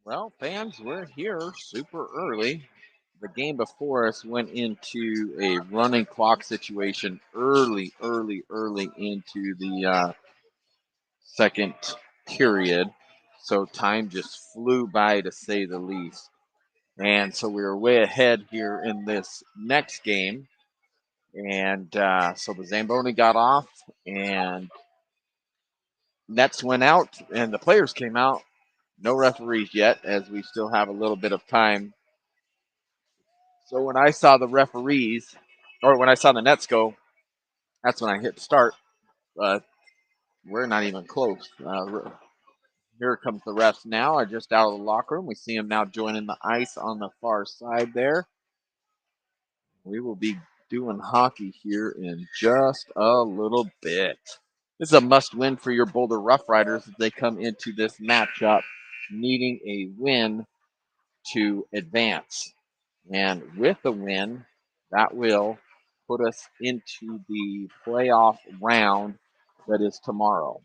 Well, fans, we're here super early. The game before us went into a running clock situation early into the second period. So time just flew by to say the least. And so we were way ahead here in this next game. And so the Zamboni got off, and nets went out, and the players came out. No referees yet, as we still have a little bit of time. So when I saw the referees, or when I saw the nets go, that's when I hit start. Uh, we're not even close. Here comes the refs now. Are just out of the locker room. We see him now joining the ice on the far side there. We will be doing hockey here in just a little bit. This is a must-win for your Boulder Rough Riders as they come into this matchup needing a win to advance. And with the win, that will put us into the playoff round that is tomorrow.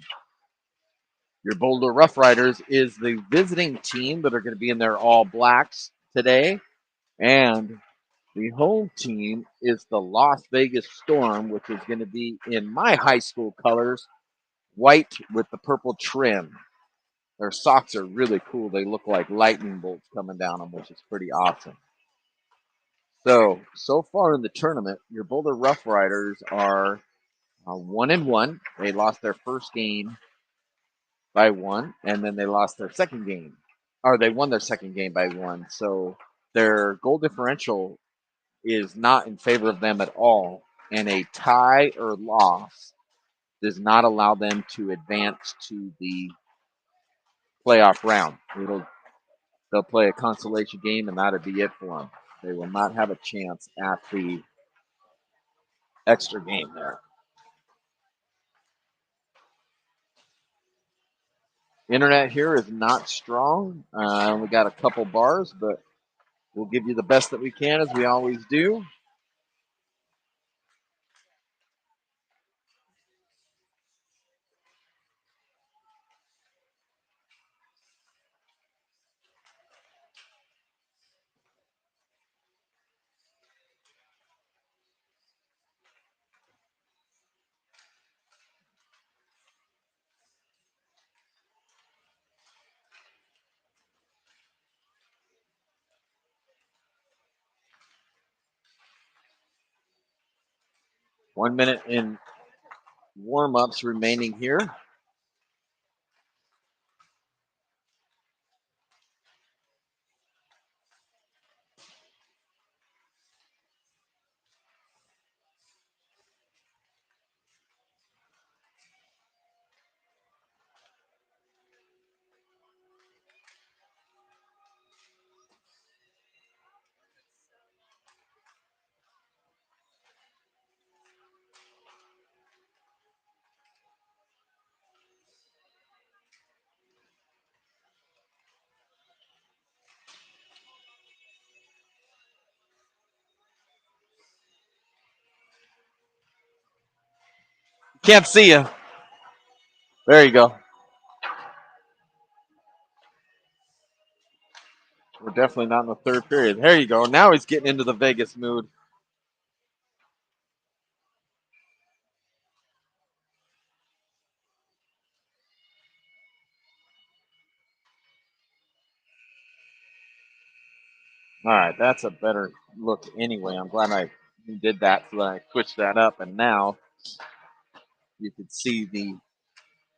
Your Boulder Rough Riders is the visiting team that are going to be in their all blacks today. And the home team is the Las Vegas Storm, which is going to be in my high school colors, white with the purple trim. Their socks are really cool. They look like lightning bolts coming down them, which is pretty awesome. So far in the tournament, your Boulder Rough Riders are 1-1. They lost their first game by one, and then they lost their second game, or they won their second game by one. So their goal differential is not in favor of them at all, and a tie or loss does not allow them to advance to the playoff round. They'll play a consolation game, and that'll be it for them. They will not have a chance at the extra game there. Internet here is not strong. We got a couple bars, but we'll give you the best that we can, as we always do. One minute in warm ups remaining here. Can't see you. There you go. We're definitely not in the third period. There you go. Now he's getting into the Vegas mood. All right, that's a better look anyway. I'm glad I did that so that I switched that up. And now you can see the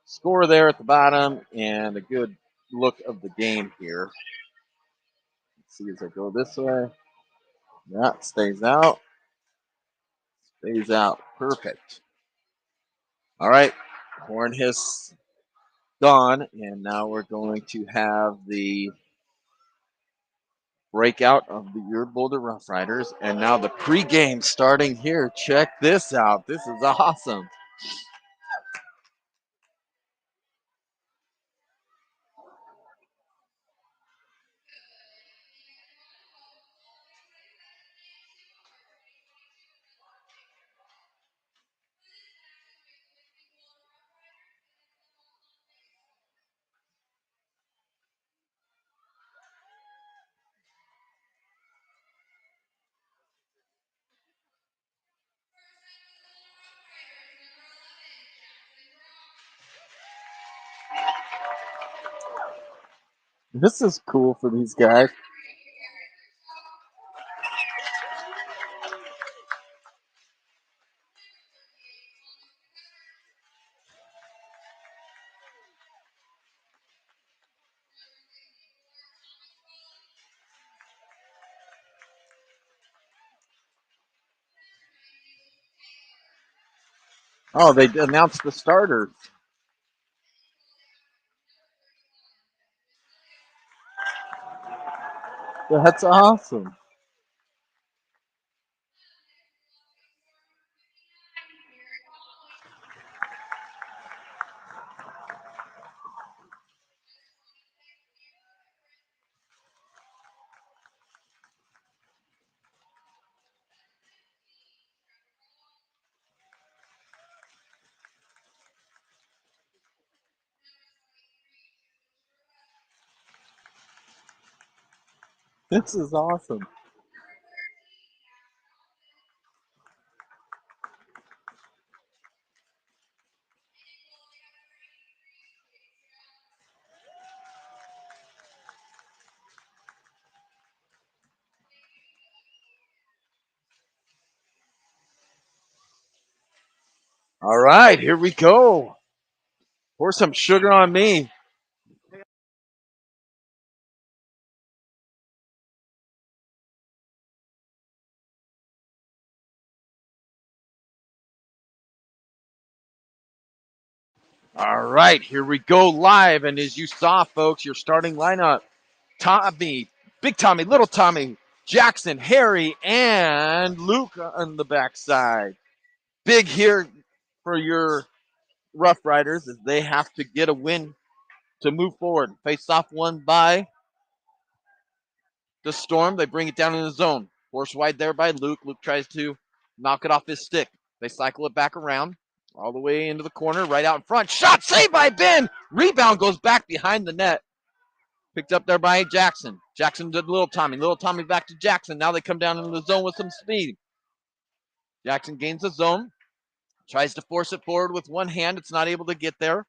score there at the bottom and a good look of the game here. Let's see as I go this way. Yeah, stays out. Stays out. Perfect. All right. Horn hiss gone. And now we're going to have the breakout of the Your Boulder Rough Riders. And now the pregame starting here. Check this out. This is awesome. This is cool for these guys. Oh, they announced the starters. That's awesome. This is awesome. All right, here we go. Pour some sugar on me. All right, here we go live. And as you saw, folks, your starting lineup: Tommy, Big Tommy, Little Tommy, Jackson, Harry, and Luke on the backside. Big here for your Rough Riders as they have to get a win to move forward. Face off one by the Storm. They bring it down in the zone. Force wide there by Luke. Luke tries to knock it off his stick. They cycle it back around all the way into the corner, right out in front. Shot saved by Ben. Rebound goes back behind the net. Picked up there by Jackson. Jackson to Little Tommy. Little Tommy back to Jackson. Now they come down into the zone with some speed. Jackson gains the zone. Tries to force it forward with one hand. It's not able to get there.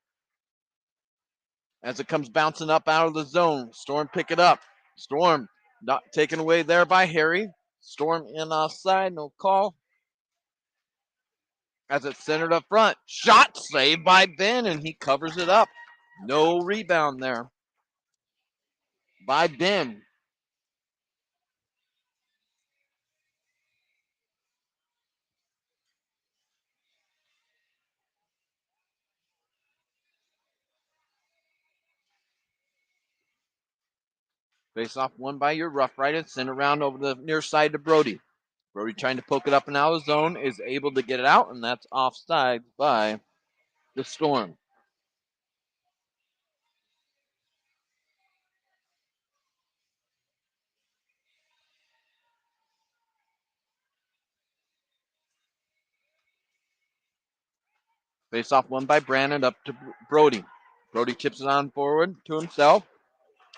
As it comes bouncing up out of the zone. Storm pick it up. Storm not taken away there by Harry. Storm in offside, no call. As it's centered up front. Shot saved by Ben, and he covers it up. No rebound there by Ben. Face off one by your Rough Rider. Sent around over the near side to Brody. Brody trying to poke it up and out of the zone. Is able to get it out, and that's offside by the Storm. Face off one by Brandon up to Brody. Brody tips it on forward to himself.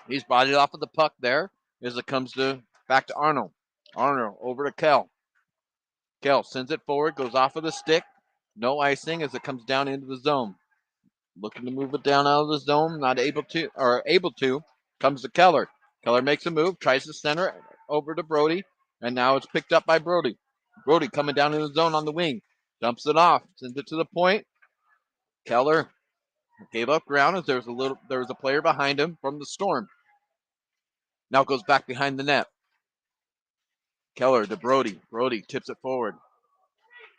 He's bodied off of the puck there as it comes to back to Arnold. Arnold over to Kel. Kel sends it forward, goes off of the stick. No icing as it comes down into the zone. Looking to move it down out of the zone, not able to, or able to. Comes to Keller. Keller makes a move, tries to center it over to Brody, and now it's picked up by Brody. Brody coming down in the zone on the wing. Dumps it off, sends it to the point. Keller gave up ground as there was a player behind him from the Storm. Now goes back behind the net. Keller to Brody. Brody tips it forward.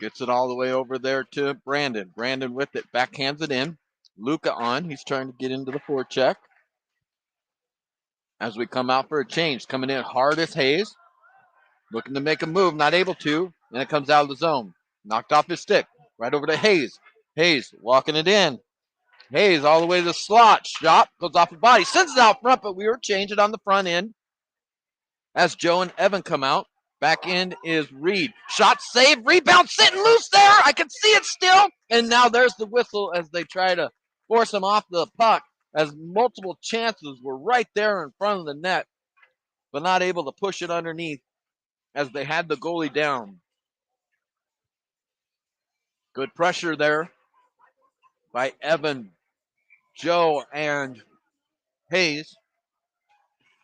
Gets it all the way over there to Brandon. Brandon with it. Backhands it in. Luca on. He's trying to get into the forecheck. As we come out for a change. Coming in hard as Hayes. Looking to make a move. Not able to. And it comes out of the zone. Knocked off his stick. Right over to Hayes. Hayes walking it in. Hayes all the way to the slot. Shot. Goes off the body. Sends it out front, but we were changing on the front end. As Joe and Evan come out. Back end is Reed. Shot save. Rebound sitting loose there. I can see it still. And now there's the whistle as they try to force him off the puck as multiple chances were right there in front of the net, but not able to push it underneath as they had the goalie down. Good pressure there by Evan. Joe and Hayes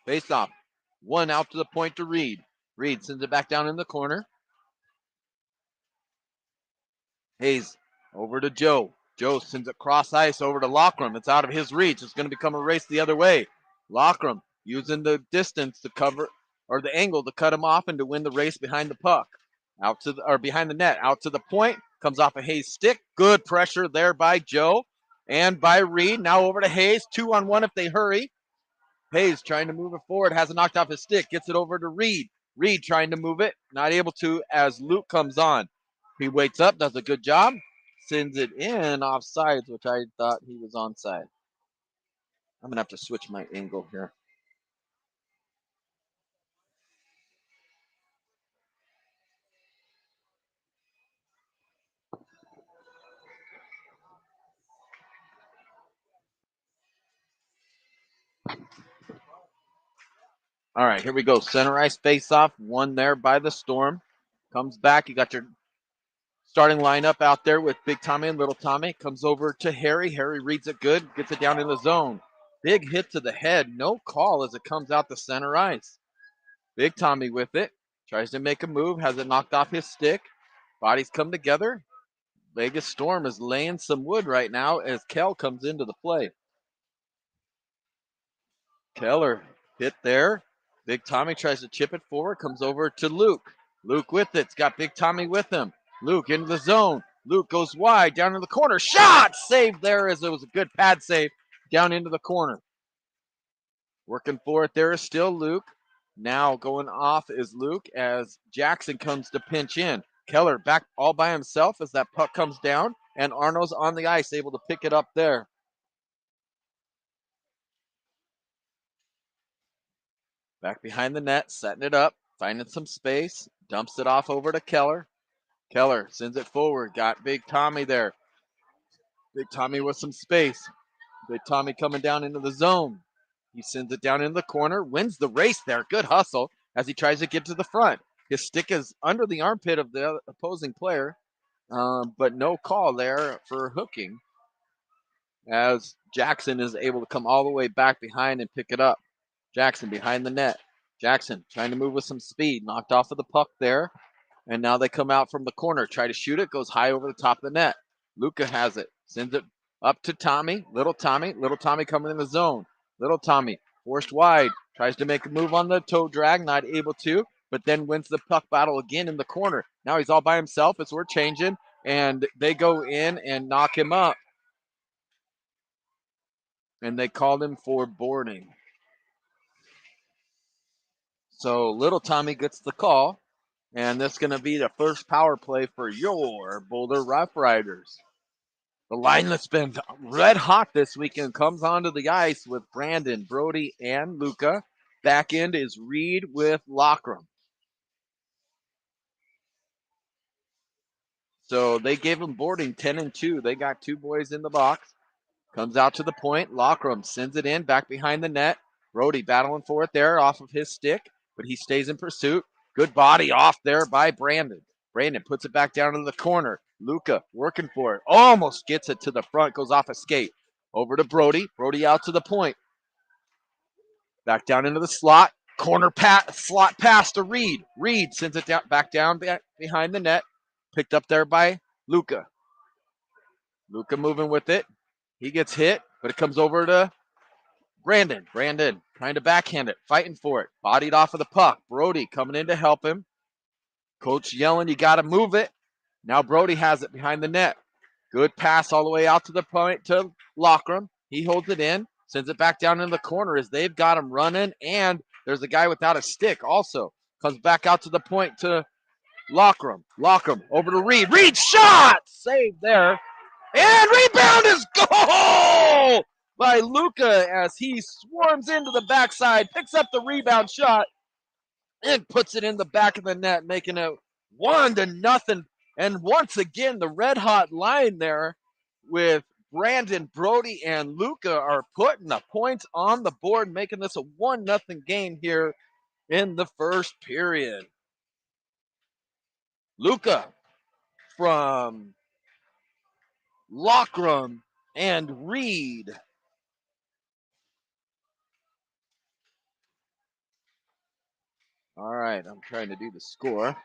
face off. One out to the point to Reed. Reed sends it back down in the corner. Hayes over to Joe. Joe sends it cross ice over to Lockram. It's out of his reach. It's going to become a race the other way. Lockram using the distance to cover, or the angle to cut him off and to win the race behind the puck. Out to the, or behind the net, out to the point. Comes off a Hayes stick. Good pressure there by Joe and by Reed. Now over to Hayes. 2-on-1 if they hurry. Hayes trying to move it forward. Has it knocked off his stick. Gets it over to Reed. Reed trying to move it. Not able to as Luke comes on. He waits up, does a good job, sends it in offsides, which I thought he was onside. I'm going to have to switch my angle here. All right, here we go. Center ice face-off. One there by the Storm. Comes back. You got your starting lineup out there with Big Tommy and Little Tommy. Comes over to Harry. Harry reads it good. Gets it down in the zone. Big hit to the head. No call as it comes out the center ice. Big Tommy with it. Tries to make a move. Has it knocked off his stick. Bodies come together. Vegas Storm is laying some wood right now as Kell comes into the play. Keller hit there. Big Tommy tries to chip it forward. Comes over to Luke. Luke with it. It's got Big Tommy with him. Luke into the zone. Luke goes wide down in the corner. Shot! Saved there as it was a good pad save down into the corner. Working for it there is still Luke. Now going off is Luke as Jackson comes to pinch in. Keller back all by himself as that puck comes down, and Arno's on the ice, able to pick it up there. Back behind the net, setting it up, finding some space, dumps it off over to Keller. Keller sends it forward, got Big Tommy there. Big Tommy with some space. Big Tommy coming down into the zone. He sends it down in the corner, wins the race there. Good hustle as he tries to get to the front. His stick is under the armpit of the opposing player, but no call there for hooking as Jackson is able to come all the way back behind and pick it up. Jackson behind the net. Jackson trying to move with some speed, knocked off of the puck there. And now they come out from the corner, try to shoot it, goes high over the top of the net. Luca has it, sends it up to Tommy. Little Tommy coming in the zone. Little Tommy forced wide, tries to make a move on the toe drag, not able to, but then wins the puck battle again in the corner. Now he's all by himself as we're changing, and they go in and knock him up. And they called him for boarding. So Little Tommy gets the call, and that's going to be the first power play for your Boulder RoughRiders. The line that's been red hot this weekend comes onto the ice with Brandon, Brody, and Luca. Back end is Reed with Lockram. So they gave them boarding 10-2. They got two boys in the box. Comes out to the point. Lockram sends it in back behind the net. Brody battling for it there off of his stick, but he stays in pursuit. Good body off there by Brandon. Brandon puts it back down into the corner. Luca working for it. Almost gets it to the front. Goes off a skate. Over to Brody. Brody out to the point. Back down into the slot. Corner slot pass to Reed. Reed sends it back down behind the net. Picked up there by Luca. Luca moving with it. He gets hit, but it comes over to Brandon. Brandon trying to backhand it, fighting for it. Bodied off of the puck. Brody coming in to help him. Coach yelling, you got to move it. Now Brody has it behind the net. Good pass all the way out to the point to Lockram. He holds it in, sends it back down in the corner as they've got him running. And there's a guy without a stick also. Comes back out to the point to Lockram. Lockram over to Reed. Reed shot! Saved there. And rebound is goal by Luca as he swarms into the backside, picks up the rebound shot, and puts it in the back of the net, making it 1-0. And once again, the red hot line there with Brandon, Brody, and Luca are putting the points on the board, making this a 1-0 game here in the first period. Luca from Lockram and Reed All right, I'm trying to do the score.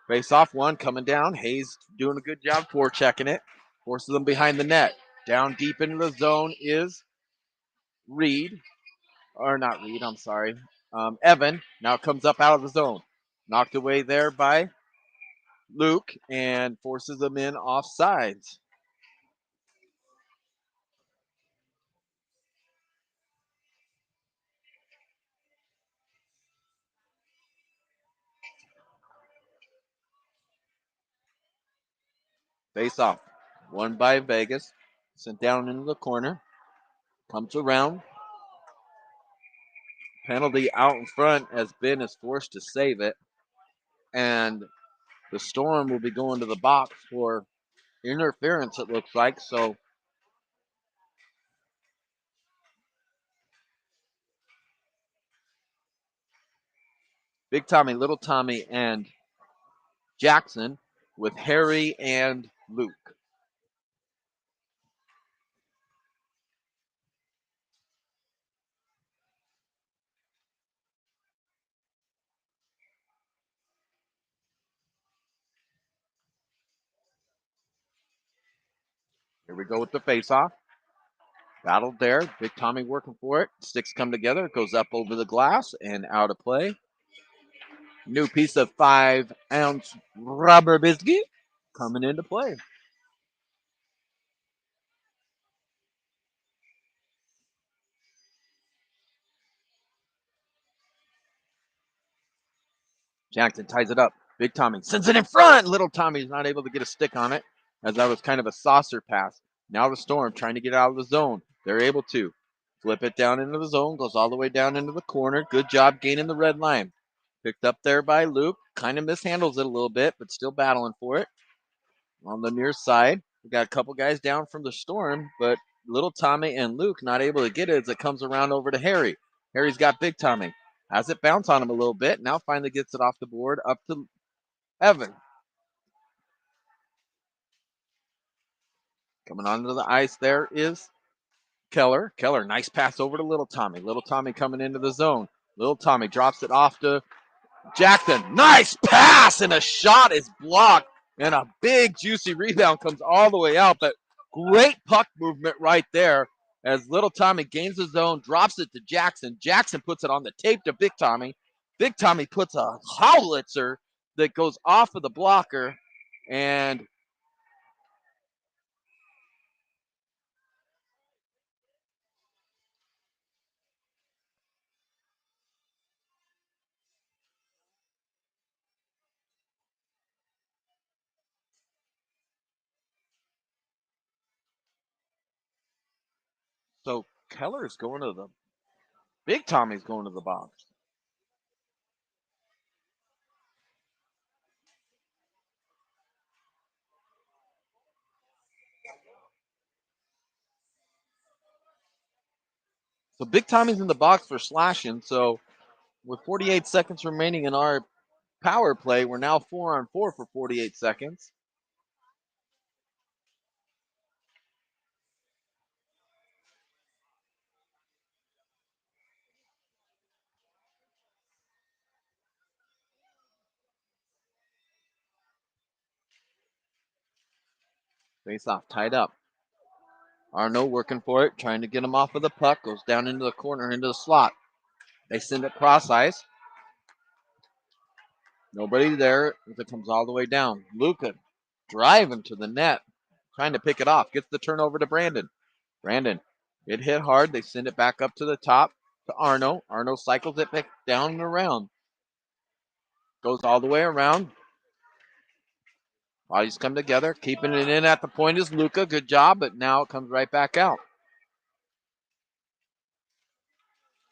Face off one coming down. Hayes doing a good job forechecking it. Forces them behind the net. Down deep into the zone is Reed. Or not Reed, I'm sorry. Evan now comes up out of the zone. Knocked away there by Luke and forces them in off sides. Face off. One by Vegas. Sent down into the corner. Comes around. Penalty out in front as Ben is forced to save it. And the Storm will be going to the box for interference, it looks like. So Big Tommy, Little Tommy, and Jackson with Harry and Luke. Here we go with the face-off. Battled there. Big Tommy working for it. Sticks come together. It goes up over the glass and out of play. New piece of 5-ounce rubber biscuit coming into play. Jackson ties it up. Big Tommy sends it in front. Little Tommy's not able to get a stick on it as that was kind of a saucer pass. Now the Storm trying to get out of the zone. They're able to flip it down into the zone. Goes all the way down into the corner. Good job gaining the red line. Picked up there by Luke. Kind of mishandles it a little bit, but still battling for it. On the near side, we got a couple guys down from the Storm, but Little Tommy and Luke not able to get it as it comes around over to Harry. Harry's got Big Tommy. Has it bounce on him a little bit. Now finally gets it off the board up to Evan. Coming onto the ice there is Keller. Keller, nice pass over to Little Tommy. Little Tommy coming into the zone. Little Tommy drops it off to Jackson. Nice pass, and a shot is blocked. And a big, juicy rebound comes all the way out. But great puck movement right there as Little Tommy gains the zone, drops it to Jackson. Jackson puts it on the tape to Big Tommy. Big Tommy puts a howitzer that goes off of the blocker. And so Keller is going to the Big Tommy's going to the box. So Big Tommy's in the box for slashing. So with 48 seconds remaining in our power play, we're now 4-on-4 for 48 seconds. Face off, tied up. Arno working for it, trying to get him off of the puck. Goes down into the corner, into the slot. They send it cross ice. Nobody there as it comes all the way down. Luca driving to the net, trying to pick it off. Gets the turnover to Brandon. Brandon, it hit hard. They send it back up to the top to Arno. Arno cycles it back down and around. Goes all the way around. Bodies come together. Keeping it in at the point is Luca. Good job, but now it comes right back out.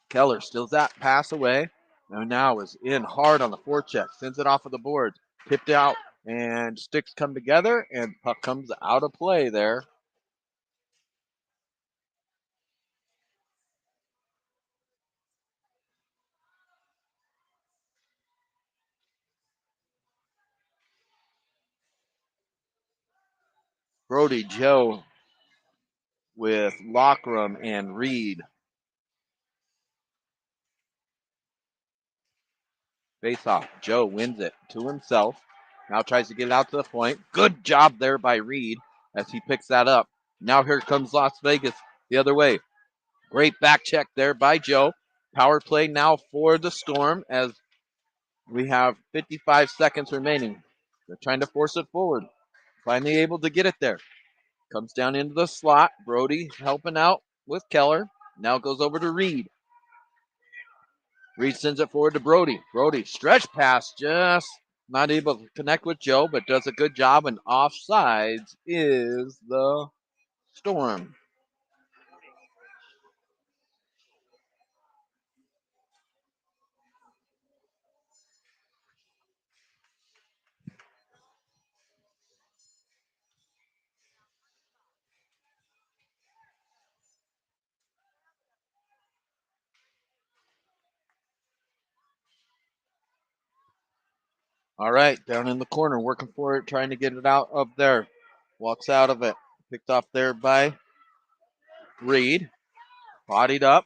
Keller steals that pass away. And now is in hard on the forecheck. Sends it off of the board. Tipped out, and sticks come together, and puck comes out of play there. Brody Joe with Lockram and Reed. Face off. Joe wins it to himself. Now tries to get it out to the point. Good job there by Reed as he picks that up. Now here comes Las Vegas the other way. Great back check there by Joe. Power play now for the Storm as we have 55 seconds remaining. They're trying to force it forward. Finally able to get it there. Comes down into the slot. Brody helping out with Keller. Now goes over to Reed. Reed sends it forward to Brody. Brody, stretch pass, just not able to connect with Joe, but does a good job. And offsides is the Storm. All right, down in the corner, working for it, trying to get it out up there. Walks out of it. Picked off there by Reed. Bodied up.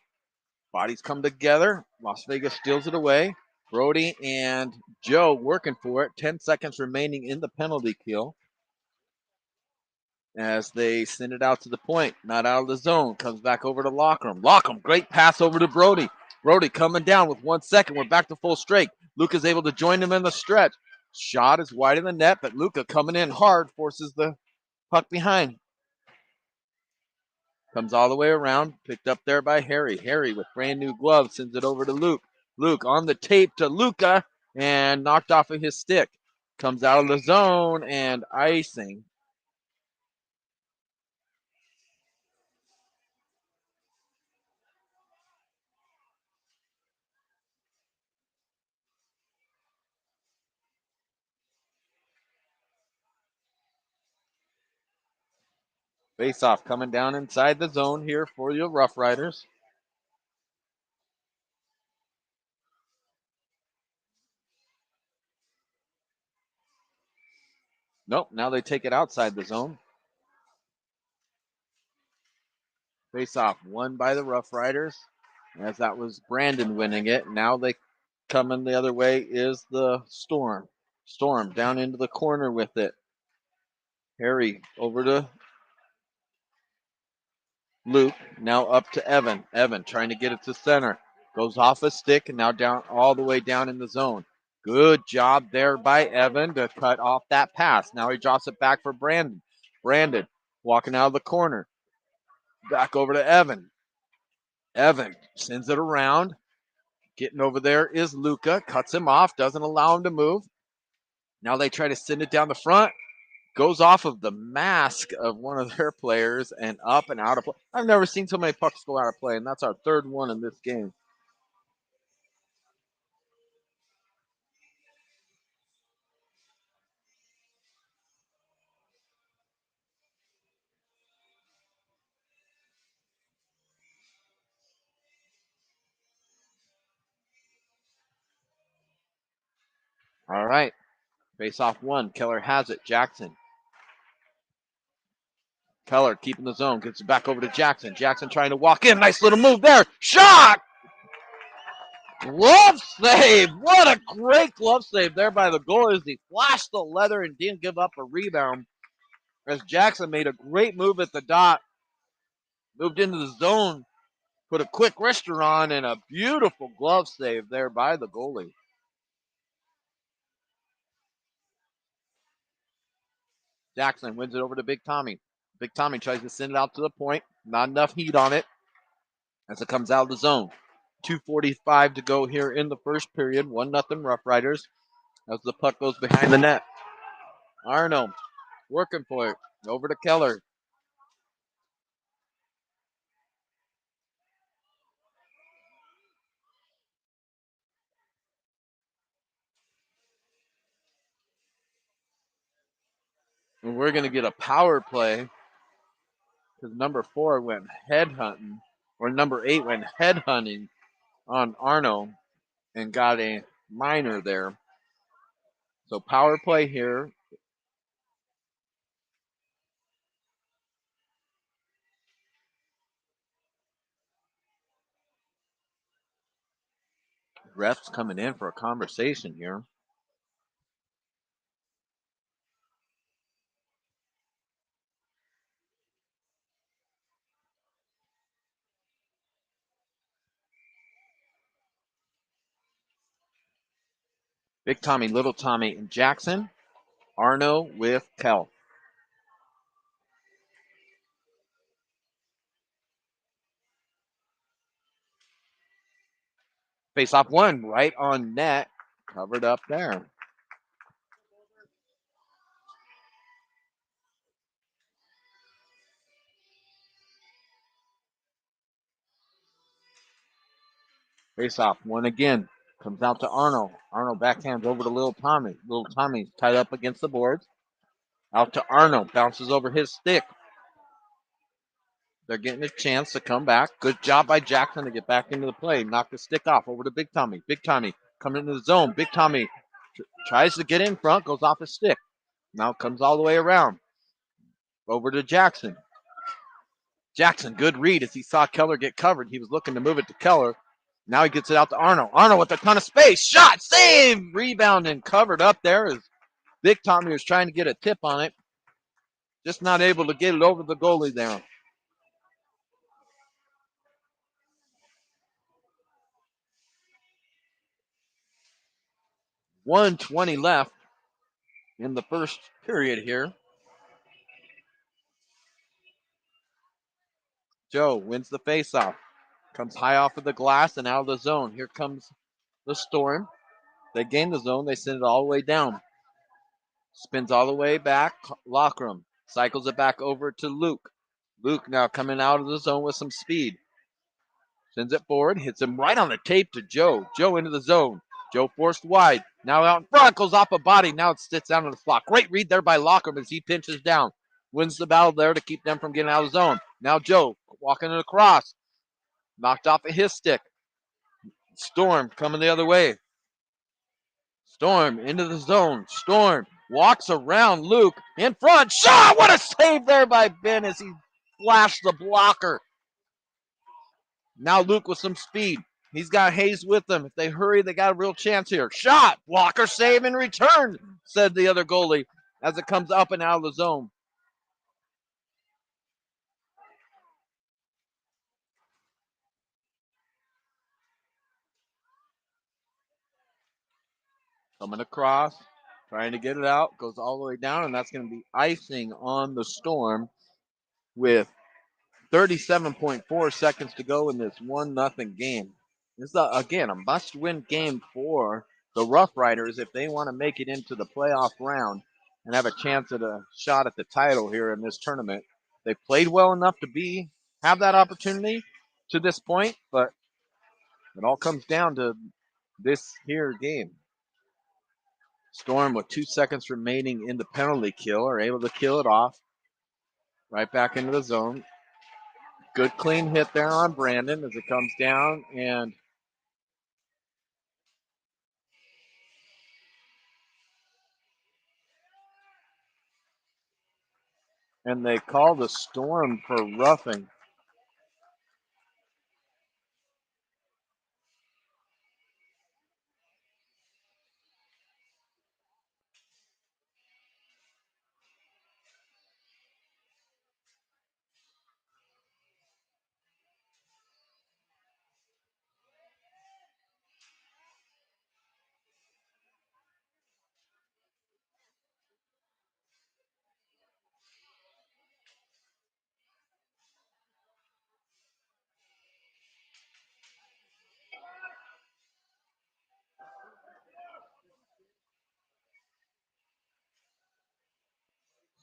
Bodies come together. Las Vegas steals it away. Brody and Joe working for it. 10 seconds remaining in the penalty kill as they send it out to the point. Not out of the zone. Comes back over to Lockham. Lockham, great pass over to Brody. Brody coming down with 1 second. We're back to full strength. Luca's able to join him in the stretch. Shot is wide in the net, but Luca coming in hard forces the puck behind. Comes all the way around. Picked up there by Harry. Harry with brand new gloves sends it over to Luke. Luke on the tape to Luca and knocked off of his stick. Comes out of the zone and icing. Face off coming down inside the zone here for your RoughRiders. Nope, now they take it outside the zone. Face off won by the RoughRiders, as that was Brandon winning it. Now they coming the other way is the Storm. Storm down into the corner with it. Harry over to Luke, now up to Evan. Evan trying to get it to center. Goes off a stick and now down all the way down in the zone. Good job there by Evan to cut off that pass. Now he drops it back for Brandon. Brandon walking out of the corner. Back over to Evan. Evan sends it around. Getting over there is Luca. Cuts him off. Doesn't allow him to move. Now they try to send it down the front. Goes off of the mask of one of their players and up and out of play. I've never seen so many pucks go out of play, and that's our third one in this game. All right. Face off one. Keller has it. Jackson. Keller keeping the zone. Gets it back over to Jackson. Jackson trying to walk in. Nice little move there. Shot! Glove save. What a great glove save there by the goalie as he flashed the leather and didn't give up a rebound. As Jackson made a great move at the dot. Moved into the zone. Put a quick wrister on and a beautiful glove save there by the goalie. Jackson wins it over to Big Tommy. Big Tommy tries to send it out to the point. Not enough heat on it as it comes out of the zone. 2:45 to go here in the first period. 1-0 RoughRiders as the puck goes behind the net. Arno working for it. Over to Keller. And we're going to get a power play because number 4 went headhunting, or number 8 went headhunting on Arno and got a minor there. So power play here. Ref's coming in for a conversation here. Big Tommy, Little Tommy, and Jackson. Arno with Kell. Face off one, right on net. Covered up there. Face off one again. Comes out to Arno. Arno backhands over to Little Tommy. Little Tommy's tied up against the boards. Out to Arno. Bounces over his stick. They're getting a chance to come back. Good job by Jackson to get back into the play. Knock the stick off over to Big Tommy. Big Tommy coming into the zone. Big Tommy tries to get in front. Goes off his stick. Now comes all the way around. Over to Jackson. Jackson, good read as he saw Keller get covered. He was looking to move it to Keller. Now he gets it out to Arno. Arno with a ton of space. Shot, save, rebound, and covered up there as Big Tommy was trying to get a tip on it. Just not able to get it over the goalie there. 1:20 left in the first period here. Joe wins the faceoff. Comes high off of the glass and out of the zone. Here comes the Storm. They gain the zone. They send it all the way down. Spins all the way back. Lockram cycles it back over to Luke. Luke now coming out of the zone with some speed. Sends it forward. Hits him right on the tape to Joe. Joe into the zone. Joe forced wide. Now out in front. Goes off a body. Now it sits down on the block. Great read there by Lockram as he pinches down. Wins the battle there to keep them from getting out of the zone. Now Joe walking it across. Knocked off of his stick. Storm coming the other way. Storm into the zone. Storm walks around Luke in front. Shot! What a save there by Ben as he flashed the blocker. Now Luke with some speed. He's got Hayes with them. If they hurry, they got a real chance here. Shot! Blocker save and return, said the other goalie as it comes up and out of the zone. Coming across, trying to get it out, goes all the way down, and that's going to be icing on the Storm with 37.4 seconds to go in this 1-0 game. This is, again, a must-win game for the RoughRiders if they want to make it into the playoff round and have a chance at a shot at the title here in this tournament. They played well enough to have that opportunity to this point, but it all comes down to this here game. Storm with 2 seconds remaining in the penalty kill are able to kill it off. Right back into the zone. Good clean hit there on Brandon as it comes down and they call the Storm for roughing.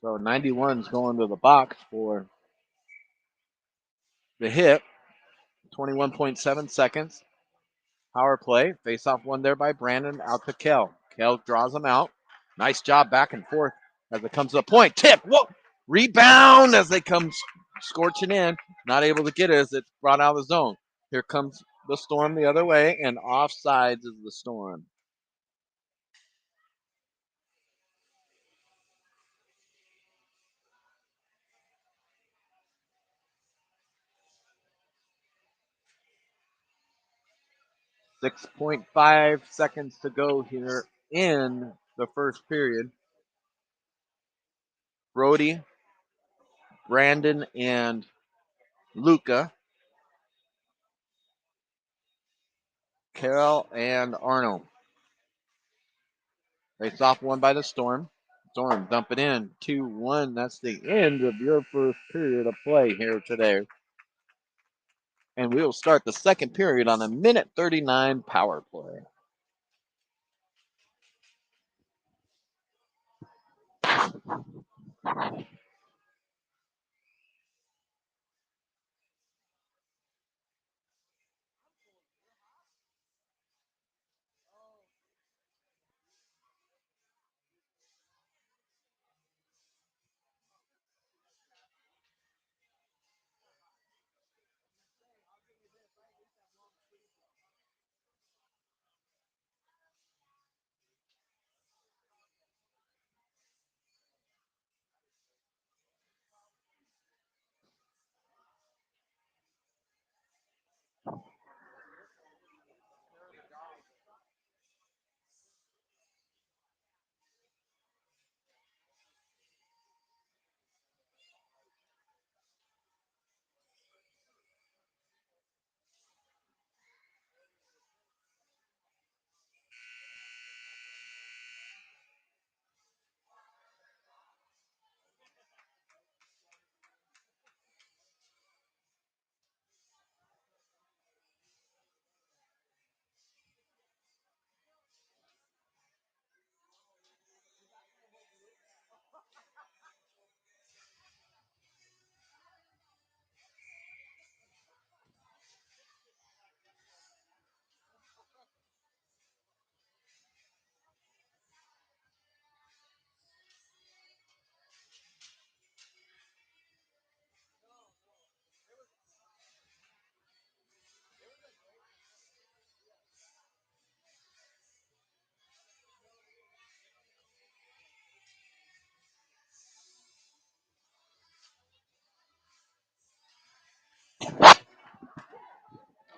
So 91's going to the box for the hit. 21.7 seconds. Power play. Face off one there by Brandon out to Kell. Kell draws him out. Nice job back and forth as it comes to the point. Tip. Whoa. Rebound as they come scorching in. Not able to get it as it's brought out of the zone. Here comes the Storm the other way, and offsides is the Storm. 6.5 seconds to go here in the first period. Brody, Brandon, and Luca. Carol and Arnold. Face off one by the Storm. Storm dump it in. 2-1. That's the end of your first period of play here today. And we will start the second period on a minute 39 power play.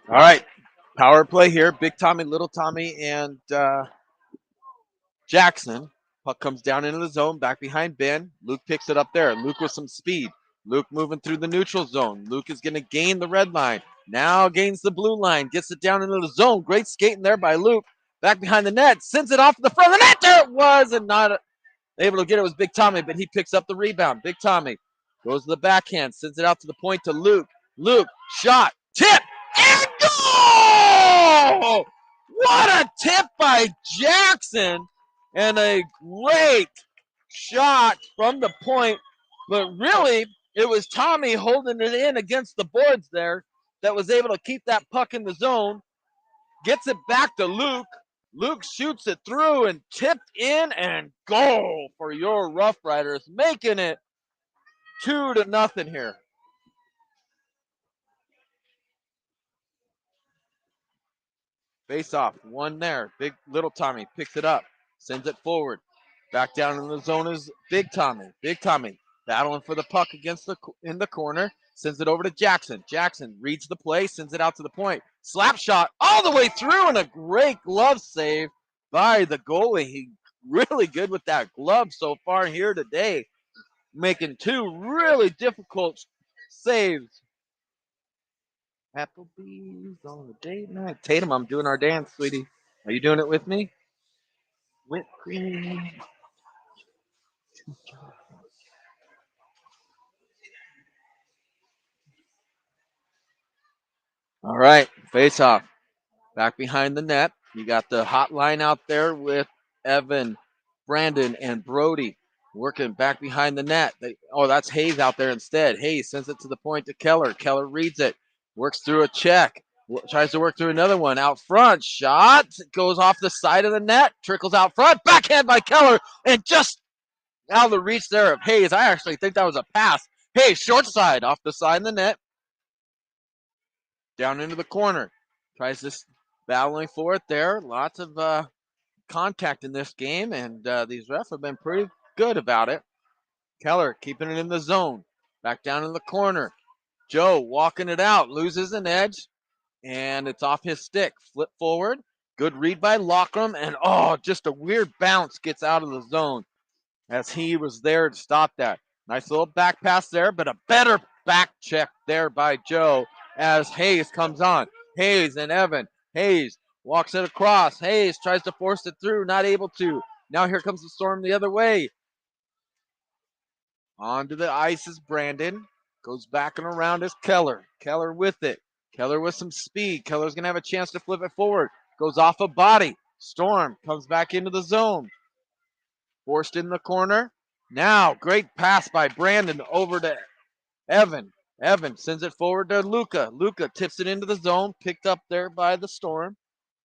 All right. Power play here. Big Tommy, Little Tommy, and Jackson. Puck comes down into the zone, back behind Ben. Luke picks it up there. Luke with some speed. Luke moving through the neutral zone. Luke is going to gain the red line. Now gains the blue line. Gets it down into the zone. Great skating there by Luke. Back behind the net. Sends it off to the front of the net. There it was, and not able to get it was Big Tommy, but he picks up the rebound. Big Tommy goes to the backhand. Sends it out to the point to Luke. Luke, shot, tip, and goal! What a tip by Jackson! And a great shot from the point. But really, it was Tommy holding it in against the boards there that was able to keep that puck in the zone. Gets it back to Luke. Luke shoots it through and tipped in and goal for your RoughRiders, making it 2-0 here. Face off, one there. Big Little Tommy picks it up, sends it forward. Back down in the zone is Big Tommy. Big Tommy battling for the puck in the corner. Sends it over to Jackson. Jackson reads the play, sends it out to the point. Slap shot all the way through, and a great glove save by the goalie. He really good with that glove so far here today, making two really difficult saves. Applebee's on the date night. Tatum, I'm doing our dance, sweetie. Are you doing it with me? Whipped cream. All right, face off. Back behind the net. You got the hotline out there with Evan, Brandon, and Brody working back behind the net. That's Hayes out there instead. Hayes sends it to the point to Keller. Keller reads it, works through a check, tries to work through another one out front. Shot goes off the side of the net, trickles out front. Backhand by Keller, and just out of the reach there of Hayes. I actually think that was a pass. Hayes, short side, off the side of the net, down into the corner. Tries this battling for it there. Lots of contact in this game, and these refs have been pretty good about it. Keller keeping it in the zone. Back down in the corner. Joe walking it out. Loses an edge. and it's off his stick. Flip forward. Good read by Lockram, and just a weird bounce gets out of the zone as he was there to stop that. Nice little back pass there, but a better back check there by Joe as Hayes comes on. Hayes and Evan. Hayes walks it across. Hayes tries to force it through, not able to. Now here comes the storm the other way. Onto the ice is Brandon. Goes back and around is Keller. Keller with it. Keller with some speed. Keller's going to have a chance to flip it forward. Goes off a body. Storm comes back into the zone. Forced in the corner. Now, great pass by Brandon over to Evan. Evan sends it forward to Luca. Luca tips it into the zone. Picked up there by the Storm.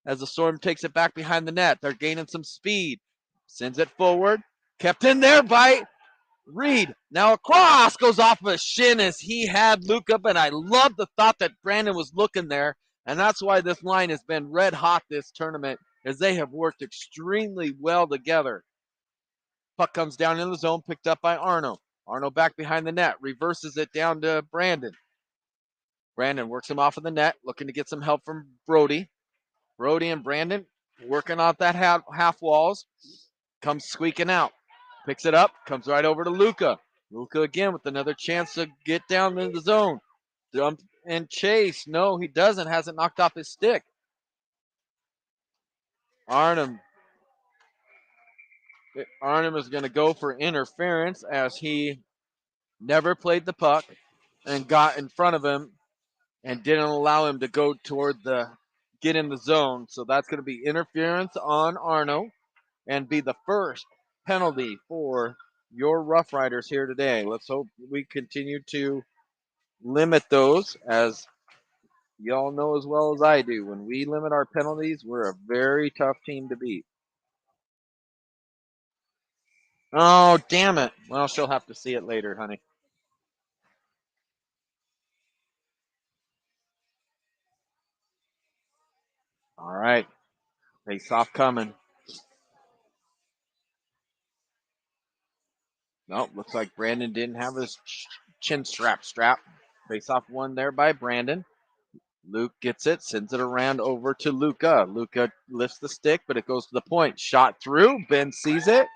As the Storm takes it back behind the net. They're gaining some speed. Sends it forward. Kept in there by Reed. Now across goes off of a shin as he had Luca, but I love the thought that Brandon was looking there, and that's why this line has been red hot this tournament, as they have worked extremely well together. Puck comes down in the zone, picked up by Arno. Arno back behind the net, reverses it down to Brandon. Brandon works him off of the net, looking to get some help from Brody. Brody and Brandon working off that half walls. Comes squeaking out. Picks it up, comes right over to Luca. Luca again with another chance to get down in the zone. Dump and chase. No, he doesn't. Hasn't knocked off his stick. Arnhem is going to go for interference as he never played the puck and got in front of him and didn't allow him to go toward get in the zone. So that's going to be interference on Arno and be the first penalty for your RoughRiders here today. Let's hope we continue to limit those, as y'all know as well as I do. When we limit our penalties, we're a very tough team to beat. Oh, damn it. Well, she'll have to see it later, honey. All right. Face off coming. Nope, looks like Brandon didn't have his chin strap. Face off one there by Brandon. Luke gets it, sends it around over to Luca. Luca lifts the stick, but it goes to the point. Shot through. Ben sees it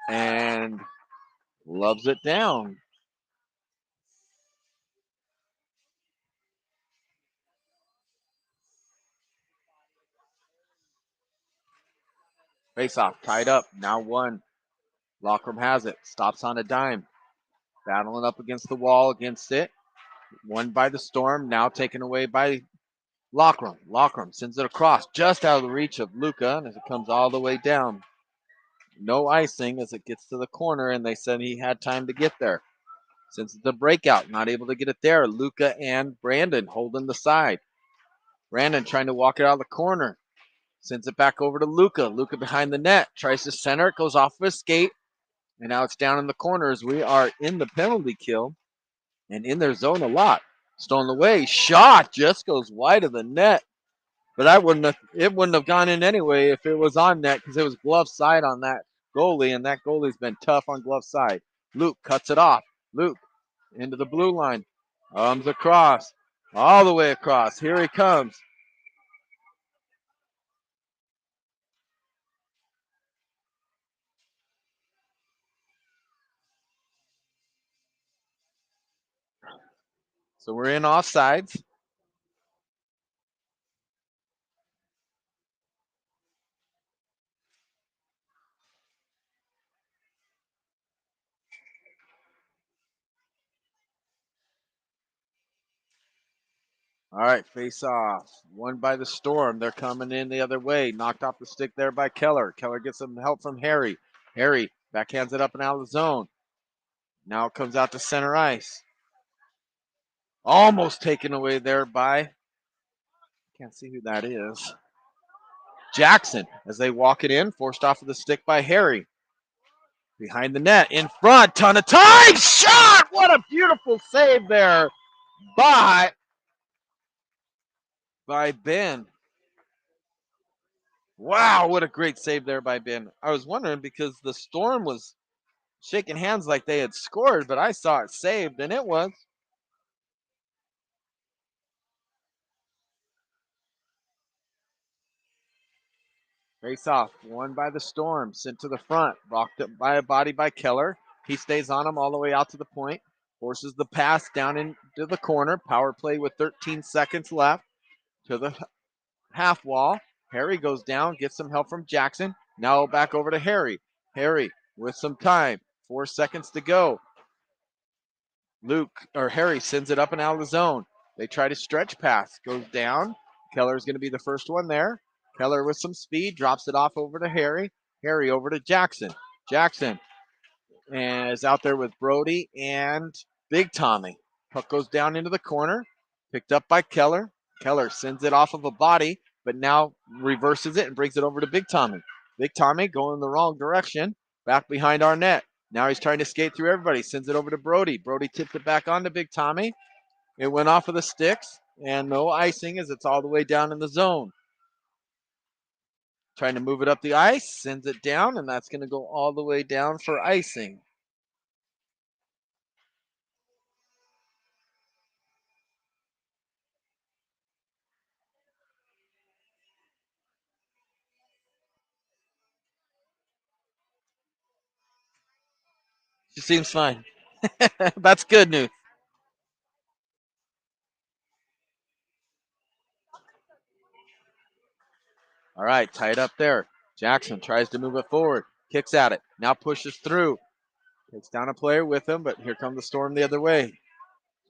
and loves it down. Face off, tied up. Now one. Lockram has it. Stops on a dime. Battling up against the wall against it. Won by the Storm. Now taken away by Lockram. Lockram sends it across just out of the reach of Luca, and as it comes all the way down. No icing as it gets to the corner, and they said he had time to get there. Since it's a breakout, not able to get it there. Luca and Brandon holding the side. Brandon trying to walk it out of the corner. Sends it back over to Luca. Luca behind the net. Tries to center it. Goes off of his skate. And now it's down in the corners. We are in the penalty kill and in their zone a lot. Stolen away. Shot just goes wide of the net. But it wouldn't have gone in anyway if it was on net, because it was glove side on that goalie, and that goalie's been tough on glove side. Luke cuts it off. Luke into the blue line. Comes across. All the way across. Here he comes. So we're in offsides. All right, face off. Won by the Storm. They're coming in the other way. Knocked off the stick there by Keller. Keller gets some help from Harry. Harry backhands it up and out of the zone. Now it comes out to center ice. Almost taken away there by, can't see who that is, Jackson, as they walk it in. Forced off of the stick by Harry. Behind the net, in front, ton of time. Shot! What a beautiful save there by Ben. Wow, what a great save there by Ben. I was wondering because the Storm was shaking hands like they had scored, but I saw it saved, and it was. Face off, won by the Storm, sent to the front, blocked up by a body by Keller. He stays on him all the way out to the point, forces the pass down into the corner. Power play with 13 seconds left to the half wall. Harry goes down, gets some help from Jackson. Now back over to Harry. Harry with some time, 4 seconds to go. Harry sends it up and out of the zone. They try to stretch pass, goes down. Keller's going to be the first one there. Keller with some speed, drops it off over to Harry. Harry over to Jackson. Jackson is out there with Brody and Big Tommy. Puck goes down into the corner, picked up by Keller. Keller sends it off of a body, but now reverses it and brings it over to Big Tommy. Big Tommy going in the wrong direction, back behind our net. Now he's trying to skate through everybody, sends it over to Brody. Brody tipped it back onto Big Tommy. It went off of the sticks, and no icing as it's all the way down in the zone. Trying to move it up the ice, sends it down, and that's going to go all the way down for icing. She seems fine. That's good news. All right, tied up there. Jackson tries to move it forward, kicks at it, now pushes through. Takes down a player with him, but here comes the Storm the other way.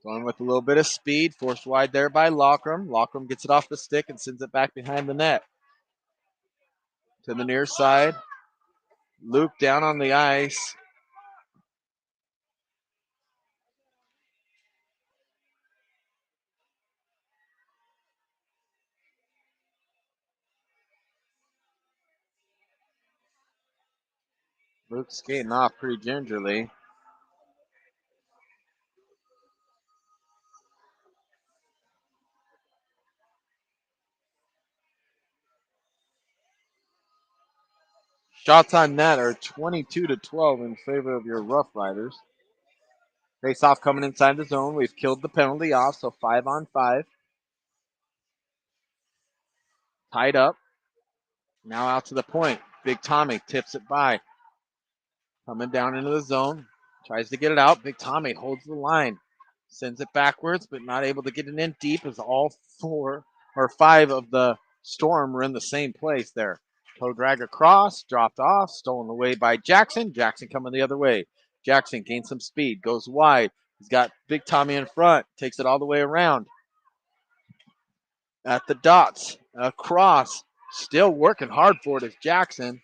Going with a little bit of speed, forced wide there by Lockram. Lockram gets it off the stick and sends it back behind the net. To the near side. Luke down on the ice. Luke skating off pretty gingerly. Shots on net are 22-12 in favor of your RoughRiders. Face off coming inside the zone. We've killed the penalty off, so 5-on-5. Tied up. Now out to the point. Big Tommy tips it by. Coming down into the zone. Tries to get it out. Big Tommy holds the line. Sends it backwards, but not able to get it in deep as all 5 of the Storm were in the same place there. Toe drag across, dropped off, stolen away by Jackson. Jackson coming the other way. Jackson gains some speed, goes wide. He's got Big Tommy in front, takes it all the way around. At the dots, across, still working hard for it is Jackson,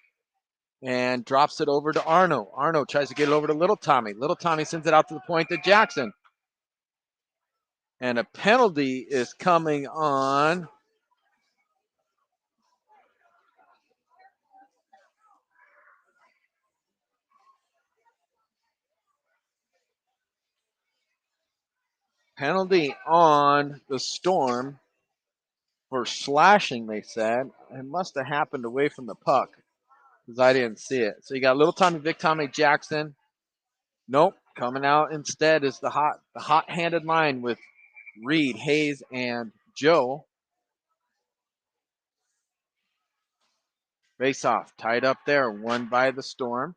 and drops it over to Arno. Arno tries to get it over to Little Tommy. Little Tommy sends it out to the point to Jackson. And a penalty is coming on the Storm for slashing, they said. It must have happened away from the puck because I didn't see it. So you got Little Tommy, Big Tommy, Jackson. Nope. Coming out instead is the hot-handed line with Reed, Hayes, and Joe. Face off, tied up there, won by the Storm.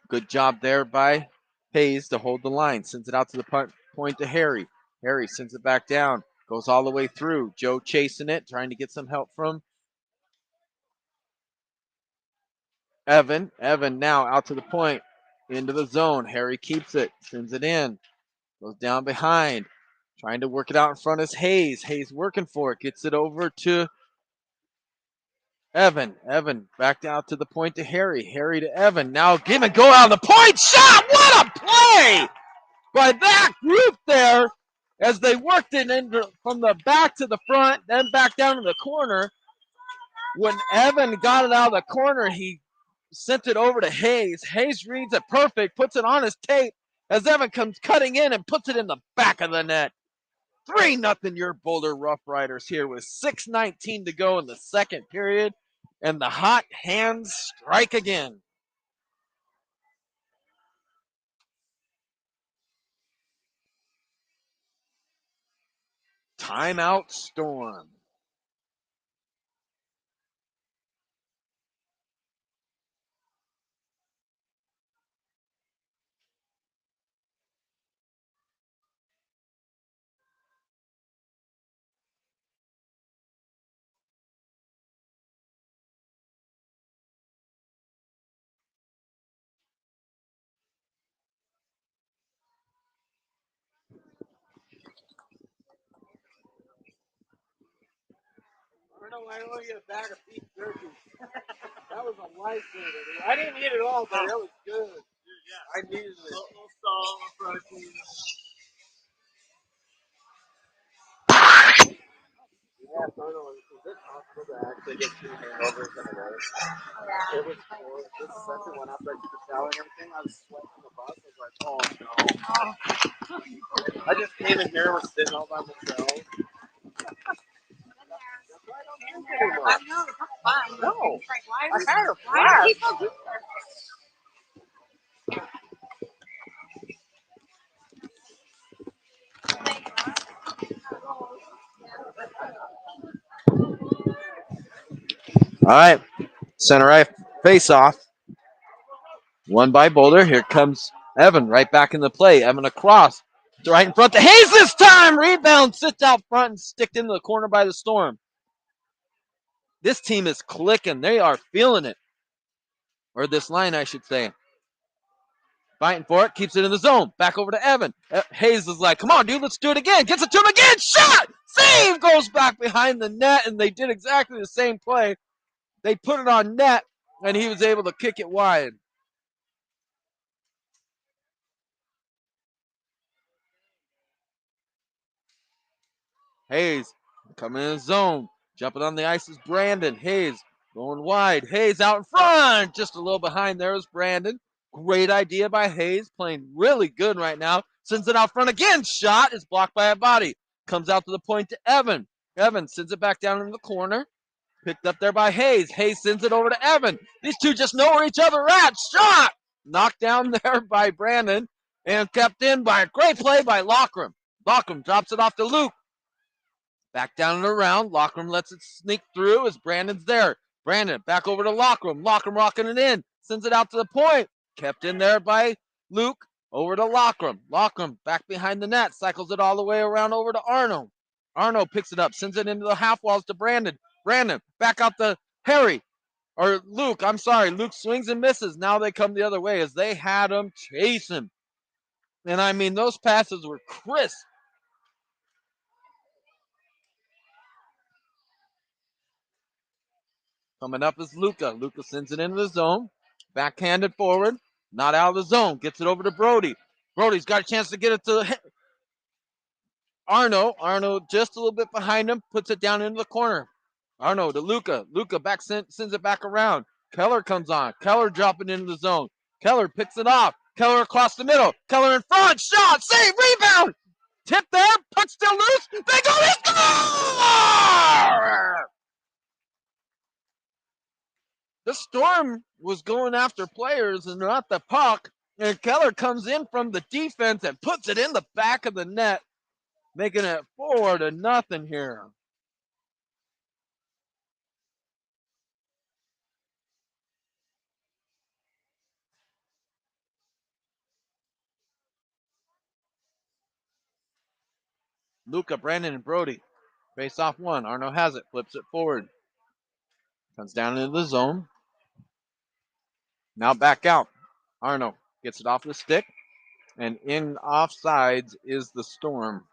Good job there by Hayes to hold the line. Sends it out to the point to Harry. Harry sends it back down. Goes all the way through. Joe chasing it, trying to get some help from Evan. Evan now out to the point. Into the zone. Harry keeps it. Sends it in. Goes down behind. Trying to work it out in front is Hayes. Hayes working for it. Gets it over to Evan. Evan back down to the point to Harry. Harry to Evan. Now give and go out of the point shot. What a play by that group there as they worked it in from the back to the front, then back down to the corner. When Evan got it out of the corner, he sent it over to Hayes. Hayes reads it perfect, puts it on his tape as Evan comes cutting in and puts it in the back of the net. 3-0 your Boulder RoughRiders here with 6:19 to go in the second period, and the hot hands strike again. Timeout Storm. I owe you a bag of beef jerky. That was a lifesaver. I didn't eat it all, but it was good. I needed it. Yeah, so is it possible to actually get 2 hangovers in a row? Yeah. It was cool. This second one after I took a shower and everything, I was sweating on the bus. I was like, oh no. I just came in here and was sitting all by myself. That's why I don't drink anymore. I know, it's not fun. No. I had a flash. Why do people do that? All right, center right face off. One by Boulder. Here comes Evan right back in the play. Evan across. Right in front to Hayes this time. Rebound sits out front and sticked into the corner by the Storm. This team is clicking. They are feeling it. Or this line, I should say. Fighting for it. Keeps it in the zone. Back over to Evan. Hayes is like, come on, dude, let's do it again. Gets it to him again. Shot! Save! Goes back behind the net, and they did exactly the same play. They put it on net, and he was able to kick it wide. Hayes coming in the zone. Jumping on the ice is Brandon. Hayes going wide. Hayes out in front. Just a little behind there is Brandon. Great idea by Hayes. Playing really good right now. Sends it out front again. Shot is blocked by a body. Comes out to the point to Evan. Evan sends it back down in the corner. Picked up there by Hayes. Hayes sends it over to Evan. These two just know where each other are at. Shot! Knocked down there by Brandon and kept in by a great play by Lockram. Lockram drops it off to Luke. Back down and around. Lockram lets it sneak through as Brandon's there. Brandon back over to Lockram. Lockram rocking it in. Sends it out to the point. Kept in there by Luke. Over to Lockram. Lockram back behind the net. Cycles it all the way around over to Arno. Arno picks it up. Sends it into the half walls to Brandon. Brandon back out to Harry. Or Luke. I'm sorry. Luke swings and misses. Now they come the other way as they had him chasing. And I mean, those passes were crisp. Coming up is Luca. Luca sends it into the zone. Backhanded forward. Not out of the zone. Gets it over to Brody. Brody's got a chance to get it to Arno. Arno just a little bit behind him. Puts it down into the corner. Arno to Luca. Luca back sends it back around. Keller comes on. Keller dropping into the zone. Keller picks it off. Keller across the middle. Keller in front. Shot. Save. Rebound. Tip there. Puck still loose. They go. They score! The Storm was going after players and not the puck. And Keller comes in from the defense and puts it in the back of the net, making it 4-0 here. Luca, Brandon, and Brody face off one. Arno has it, flips it forward. Comes down into the zone. Now back out. Arno gets it off the stick. And in offsides is the Storm.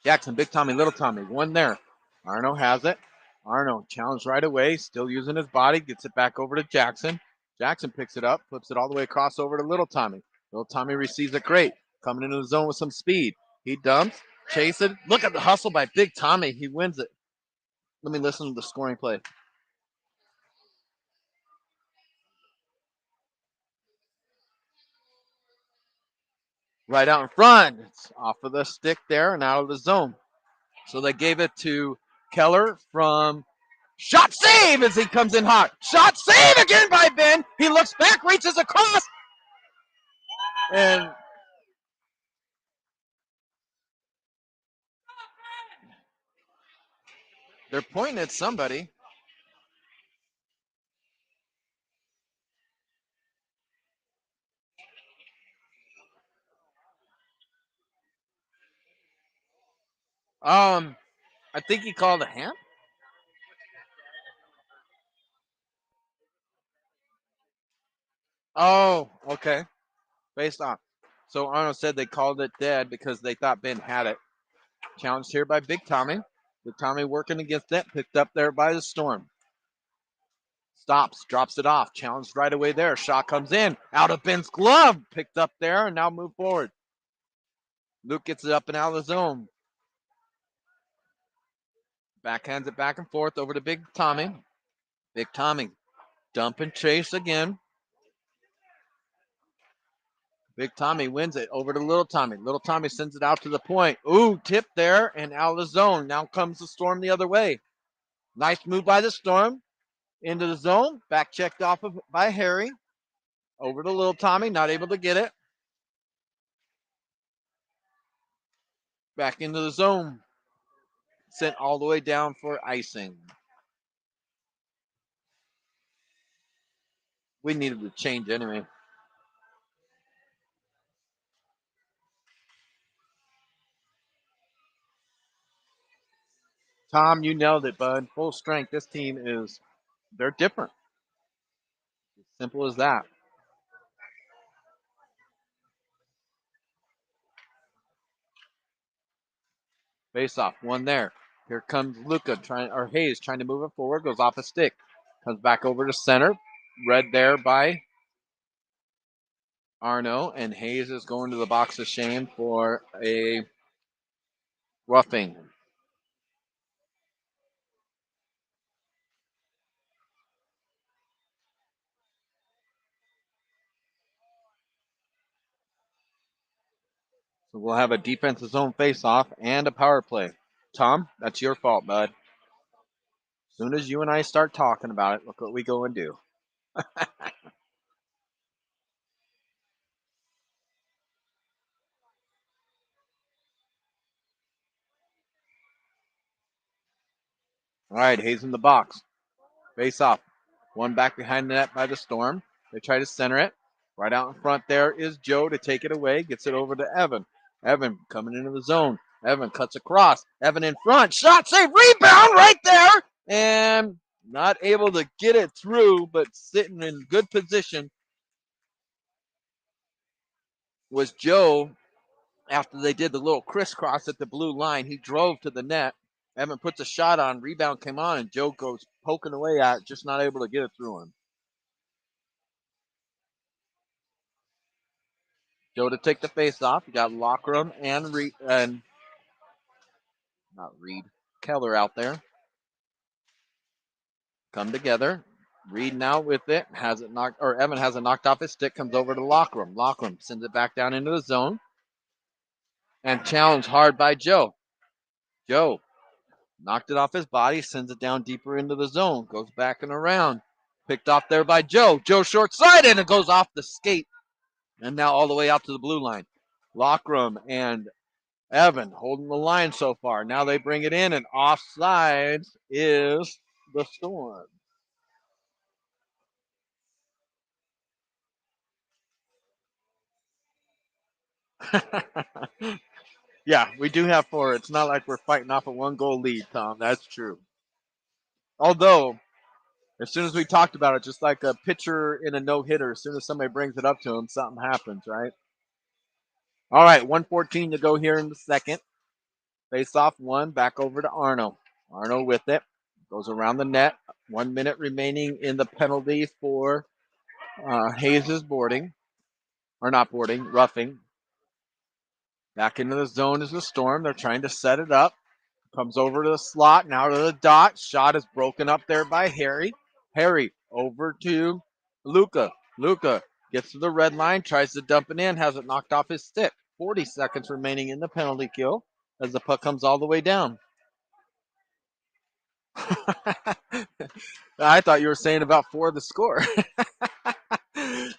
Jackson, Big Tommy, Little Tommy, one there. Arno has it. Arno challenged right away, still using his body, gets it back over to Jackson. Jackson picks it up, flips it all the way across over to Little Tommy. Little Tommy receives it great, coming into the zone with some speed. He dumps, chases. Look at the hustle by Big Tommy. He wins it. Let me listen to the scoring play. Right out in front. It's off of the stick there and out of the zone. So they gave it to Keller from shot save as he comes in hot. Shot save again by Ben. He looks back, reaches across, and they're pointing at somebody. I think he called a hand. Oh, okay. Based on. So Arnold said they called it dead because they thought Ben had it. Challenged here by Big Tommy. Big Tommy working against it. Picked up there by the Storm. Stops, drops it off. Challenged right away there. Shot comes in. Out of Ben's glove. Picked up there and now move forward. Luke gets it up and out of the zone. Backhands it back and forth over to Big Tommy. Big Tommy dump and chase again. Big Tommy wins it over to Little Tommy. Little Tommy sends it out to the point. Ooh, tip there and out of the zone. Now comes the Storm the other way. Nice move by the Storm. Into the zone. Back checked off by Harry. Over to Little Tommy. Not able to get it. Back into the zone. Sent all the way down for icing. We needed to change anyway. Tom, you nailed it, bud. Full strength. This team is, they're different. Simple as that. Face off. One there. Here comes Hayes trying to move it forward. Goes off a stick. Comes back over to center. Read there by Arno. And Hayes is going to the box of shame for a roughing. So we'll have a defensive zone face-off and a power play. Tom, that's your fault, bud. As soon as you and I start talking about it, look what we go and do. All right, Hayes in the box. Face-off. One back behind the net by the Storm. They try to center it. Right out in front there is Joe to take it away. Gets it over to Evan. Evan coming into the zone. Evan cuts across. Evan in front. Shot save. Rebound right there. And not able to get it through, but sitting in good position was Joe. After they did the little crisscross at the blue line, he drove to the net. Evan puts a shot on. Rebound came on, and Joe goes poking away at it, just not able to get it through him. Joe to take the face off. You got Lockram and not Reed, Keller out there. Come together. Reed now with it. Evan has it knocked off his stick. Comes over to Lockram. Lockram sends it back down into the zone. And challenged hard by Joe. Joe knocked it off his body. Sends it down deeper into the zone. Goes back and around. Picked off there by Joe. Joe short side and it goes off the skate. And now all the way out to the blue line. Lockram and Evan holding the line so far. Now they bring it in, and offsides is the Storm. Yeah, we do have four. It's not like we're fighting off a 1-goal lead, Tom. That's true. Although, as soon as we talked about it, just like a pitcher in a no-hitter, as soon as somebody brings it up to him, something happens, right? All right, 1:14 to go here in the second. Face off one, back over to Arno. Arno with it. Goes around the net. 1 minute remaining in the penalty for Hayes' boarding. Or not boarding, roughing. Back into the zone is the Storm. They're trying to set it up. Comes over to the slot, now to the dot. Shot is broken up there by Harry. Harry over to Luca. Luca gets to the red line, tries to dump it in, has it knocked off his stick. 40 seconds remaining in the penalty kill as the puck comes all the way down. I thought you were saying about 4 the score.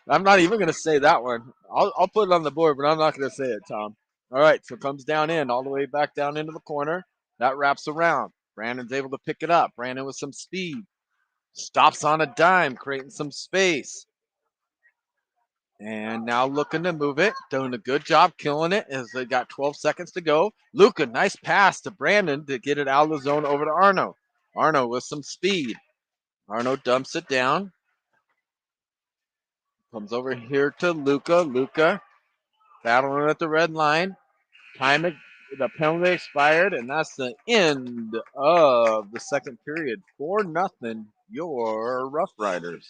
I'm not even going to say that one. I'll put it on the board, but I'm not going to say it, Tom. All right, so comes down in, all the way back down into the corner. That wraps around. Brandon's able to pick it up. Brandon with some speed. Stops on a dime, creating some space. And now looking to move it. Doing a good job killing it as they got 12 seconds to go. Luca, nice pass to Brandon to get it out of the zone over to Arno. Arno with some speed. Arno dumps it down. Comes over here to Luca. Luca battling at the red line. The penalty expired, and that's the end of the second period. 4-0, your Rough Riders.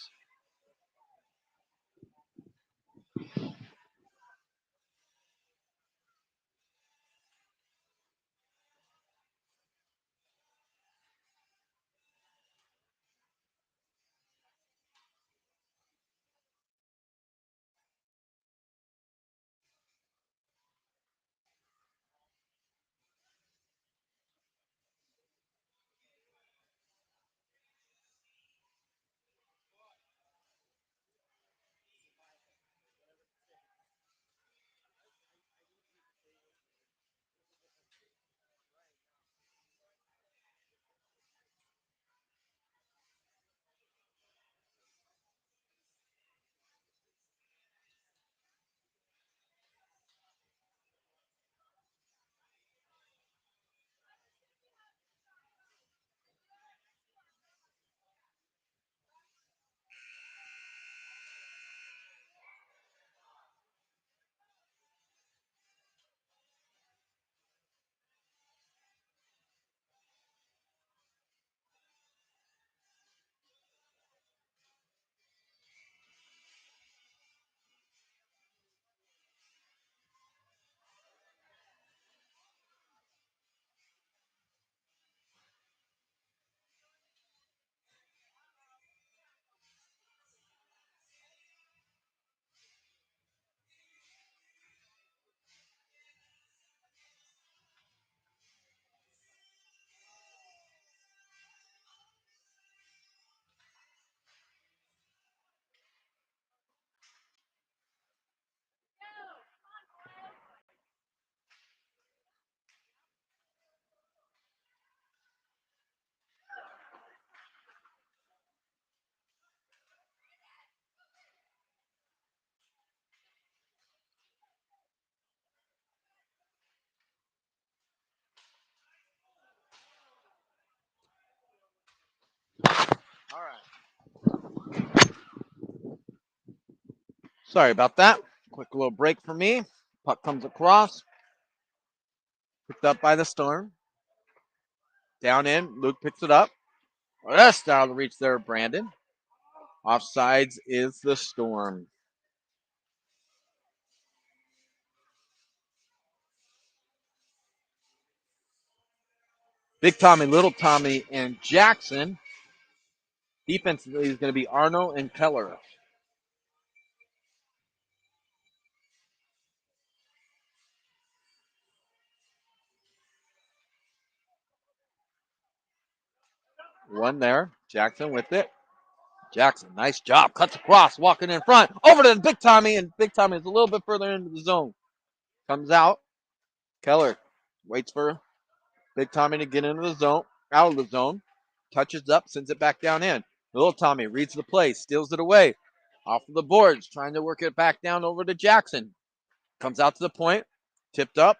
All right. Sorry about that. Quick little break for me. Puck comes across. Picked up by the Storm. Down in. Luke picks it up. Just out of reach there, Brandon. Offsides is the Storm. Big Tommy, Little Tommy, and Jackson. Defensively is going to be Arno and Keller. One there. Jackson with it. Jackson, nice job. Cuts across, walking in front. Over to Big Tommy, and Big Tommy is a little bit further into the zone. Comes out. Keller waits for Big Tommy to get into the zone, out of the zone. Touches up, sends it back down in. Little Tommy reads the play, steals it away. Off of the boards, trying to work it back down over to Jackson. Comes out to the point, tipped up,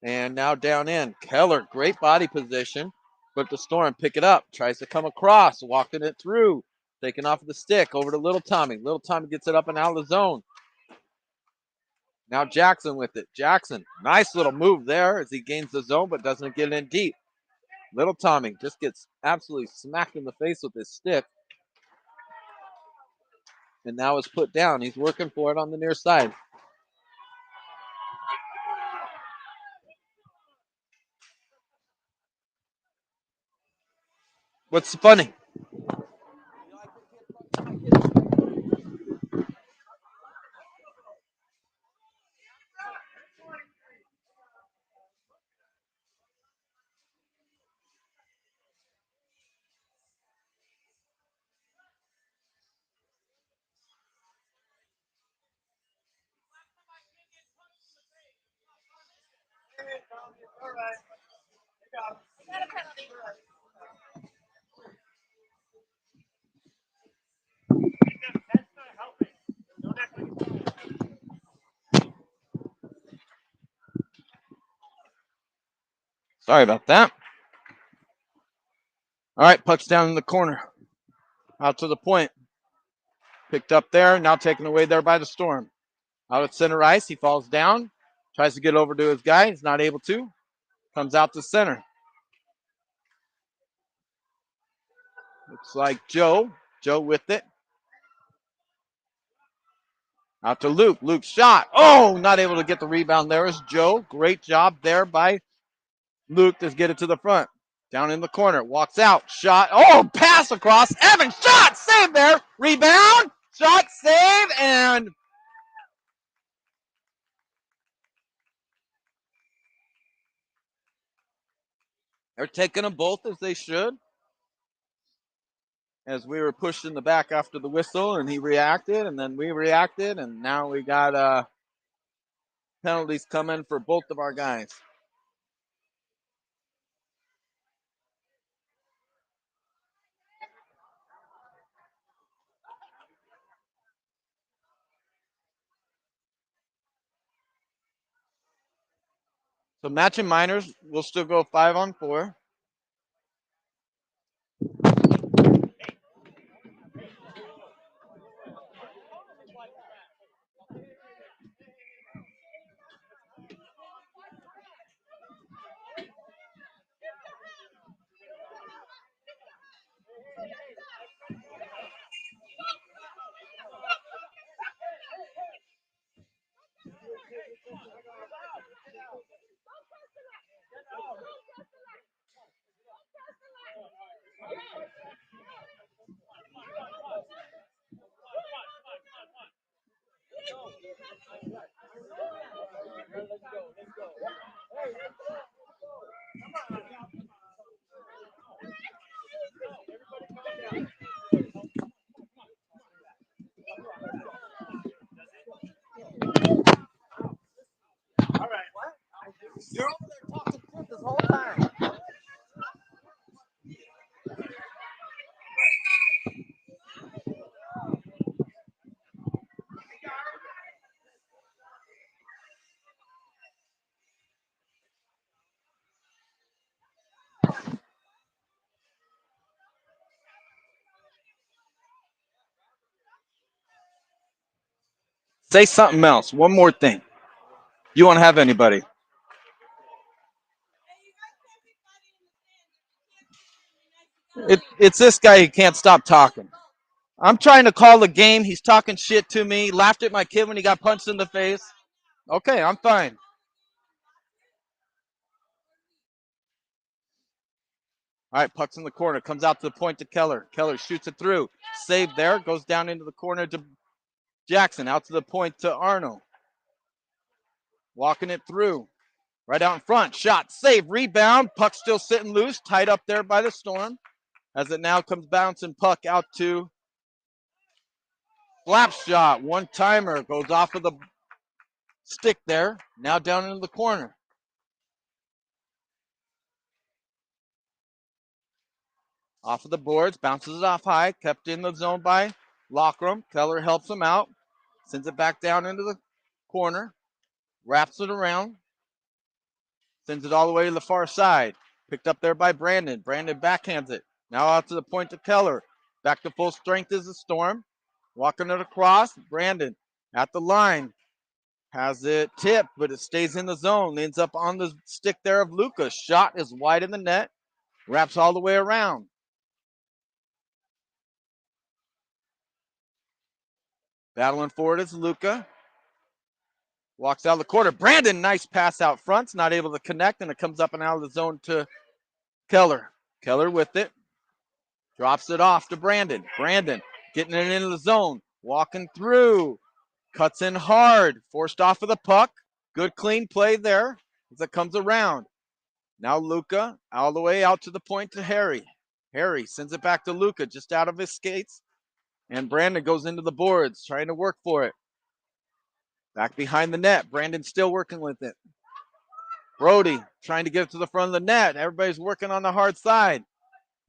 and now down in. Keller, great body position, but the Storm pick it up. Tries to come across, walking it through. Taking off the stick over to Little Tommy. Little Tommy gets it up and out of the zone. Now Jackson with it. Jackson, nice little move there as he gains the zone, but doesn't get in deep. Little Tommy just gets absolutely smacked in the face with his stick. And now is put down. He's working for it on the near side. What's funny? Sorry about that. All right, puck's down in the corner. Out to the point. Picked up there, now taken away there by the Storm. Out at center ice, he falls down. Tries to get over to his guy. He's not able to. Comes out to center. Looks like Joe. Joe with it. Out to Luke. Luke shot. Oh, not able to get the rebound. There is Joe. Great job there by Luke to get it to the front. Down in the corner. Walks out. Shot. Oh, pass across. Evans shot. Save there. Rebound. Shot. Save. And they're taking them both as they should. As we were pushed in the back after the whistle, and he reacted, and then we reacted, and now we got penalties coming for both of our guys. So matching minors, we'll still go 5-on-4. You're over there talking shit this whole time. Say something else. One more thing. You won't have anybody. It's this guy who can't stop talking. I'm trying to call the game. He's talking shit to me. Laughed at my kid when he got punched in the face. Okay, I'm fine. All right, puck's in the corner. Comes out to the point to Keller. Keller shoots it through. Save there. Goes down into the corner to Jackson. Out to the point to Arnold. Walking it through. Right out in front. Shot. Save. Rebound. Puck still sitting loose. Tied up there by the Storm. As it now comes bouncing puck out to Flap shot. One timer. Goes off of the stick there. Now down into the corner. Off of the boards. Bounces it off high. Kept in the zone by Lockram. Keller helps him out. Sends it back down into the corner. Wraps it around. Sends it all the way to the far side. Picked up there by Brandon. Brandon backhands it. Now out to the point to Keller. Back to full strength is the Storm. Walking it across. Brandon at the line. Has it tipped, but it stays in the zone. Ends up on the stick there of Lucas. Shot is wide in the net. Wraps all the way around. Battling forward is Luca. Walks out of the corner. Brandon, nice pass out front. Not able to connect, and it comes up and out of the zone to Keller. Keller with it. Drops it off to Brandon. Brandon getting it into the zone. Walking through. Cuts in hard. Forced off of the puck. Good clean play there as it comes around. Now Luca all the way out to the point to Harry. Harry sends it back to Luca just out of his skates. And Brandon goes into the boards trying to work for it. Back behind the net. Brandon still working with it. Brody trying to get it to the front of the net. Everybody's working on the hard side.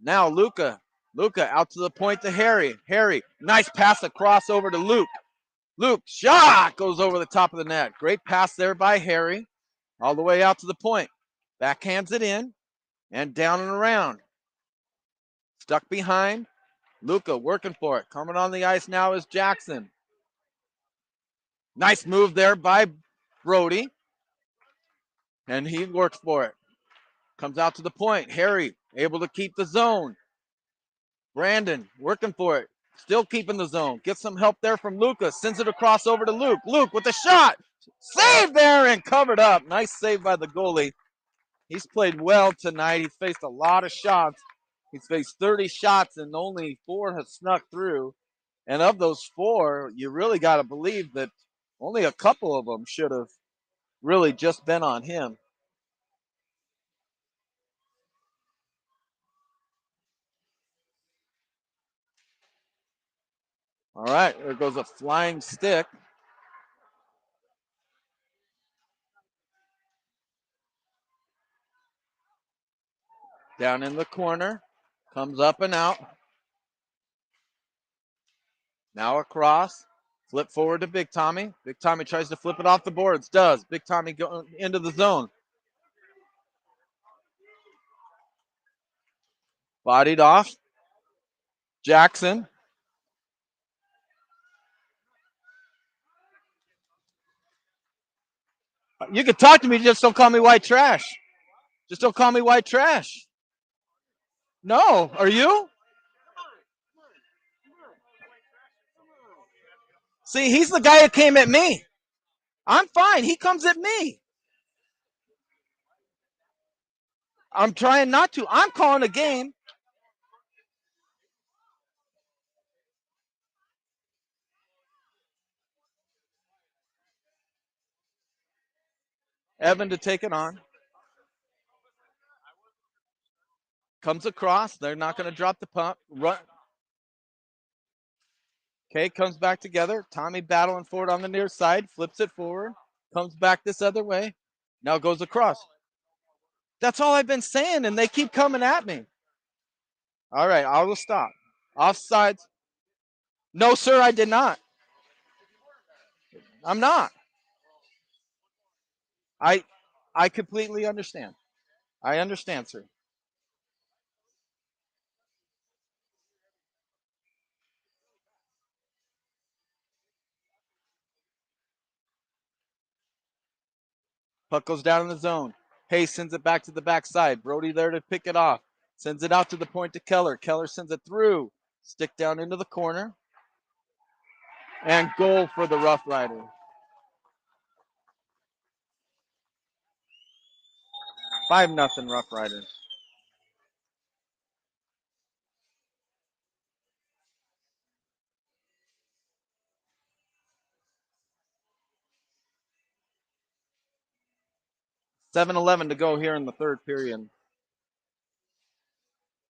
Now Luca. Luca out to the point to Harry. Harry, nice pass across over to Luke. Luke, shot, goes over the top of the net. Great pass there by Harry. All the way out to the point. Backhands it in and down and around. Stuck behind. Luca working for it. Coming on the ice now is Jackson. Nice move there by Brody. And he works for it. Comes out to the point. Harry able to keep the zone. Brandon working for it. Still keeping the zone. Gets some help there from Luca. Sends it across over to Luke. Luke with the shot. Save there and covered up. Nice save by the goalie. He's played well tonight. He's faced a lot of shots. He's faced 30 shots and only 4 have snuck through. And of those 4, you really got to believe that only a couple of them should have really just been on him. All right, there goes a flying stick. Down in the corner, comes up and out. Now across, flip forward to Big Tommy. Big Tommy tries to flip it off the boards, does. Big Tommy going into the zone. Bodied off. Jackson. You can talk to me, just don't call me white trash. Just don't call me white trash. No, are you? See, he's the guy who came at me. I'm fine. He comes at me. I'm trying not to. I'm calling a game. Evan to take it on. Comes across. They're not going to drop the puck. Run. Okay, comes back together. Tommy battling for it on the near side. Flips it forward. Comes back this other way. Now goes across. That's all I've been saying, and they keep coming at me. All right, I will stop. Offsides. No, sir, I did not. I'm not. I completely understand. I understand, sir. Puck goes down in the zone. Hayes sends it back to the backside. Brody there to pick it off. Sends it out to the point to Keller. Keller sends it through. Stick down into the corner. And goal for the Rough Rider. 5-0 Rough Riders. $7:11 to go here in the third period.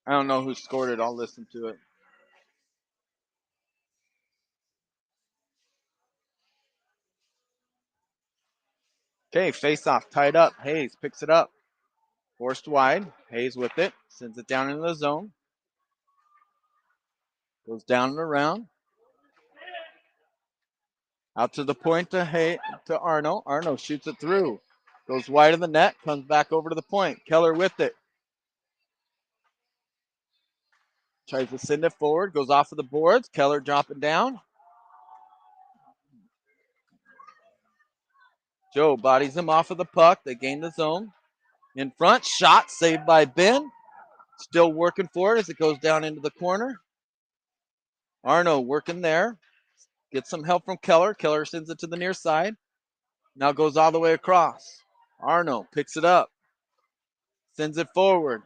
I don't know who scored it. I'll listen to it. Okay, face off, tied up. Hayes picks it up. Forced wide. Hayes with it. Sends it down into the zone. Goes down and around. Out to the point to Arno. Arno shoots it through. Goes wide of the net. Comes back over to the point. Keller with it. Tries to send it forward. Goes off of the boards. Keller dropping down. Joe bodies him off of the puck. They gain the zone. In front. Shot saved by Ben. Still working for it as it goes down into the corner. Arno working there. Gets some help from Keller. Keller sends it to the near side. Now goes all the way across. Arno picks it up. Sends it forward.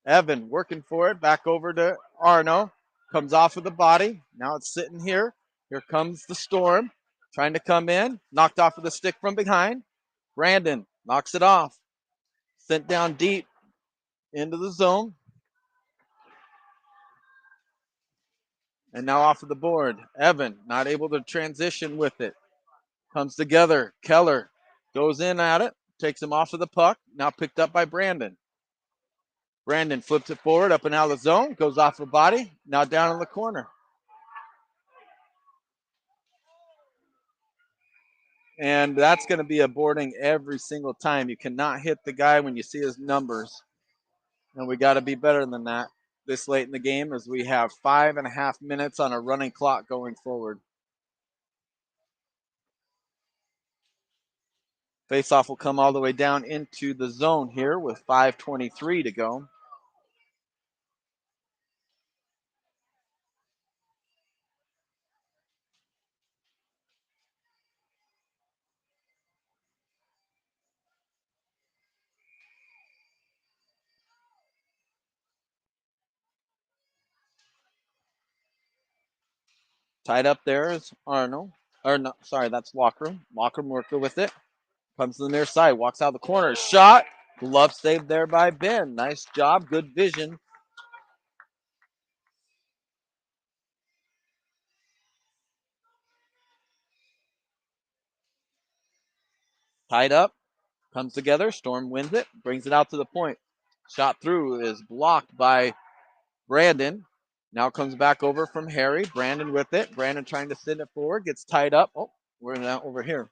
Evan working for it. Back over to Arno. Comes off with the body. Now it's sitting here. Here comes the Storm. Trying to come in. Knocked off with a stick from behind. Brandon knocks it off. Sent down deep into the zone. And now off of the board. Evan not able to transition with it. Comes together. Keller goes in at it. Takes him off of the puck. Now picked up by Brandon. Brandon flips it forward, up and out of the zone. Goes off the body. Now down in the corner. And that's going to be a boarding every single time. You cannot hit the guy when you see his numbers. And we got to be better than that. this late in the game as we have 5.5 minutes on a running clock going forward. Faceoff will come all the way down into the zone here with 5:23 to go. Tied up there is Arnold. Or no, sorry, that's Walker. Walker working with it. Comes to the near side, walks out the corner. Shot. Glove save there by Ben. Nice job. Good vision. Tied up. Comes together. Storm wins it. Brings it out to the point. Shot through is blocked by Brandon. Now comes back over from Harry. Brandon with it. Brandon trying to send it forward. Gets tied up. Oh, we're now over here.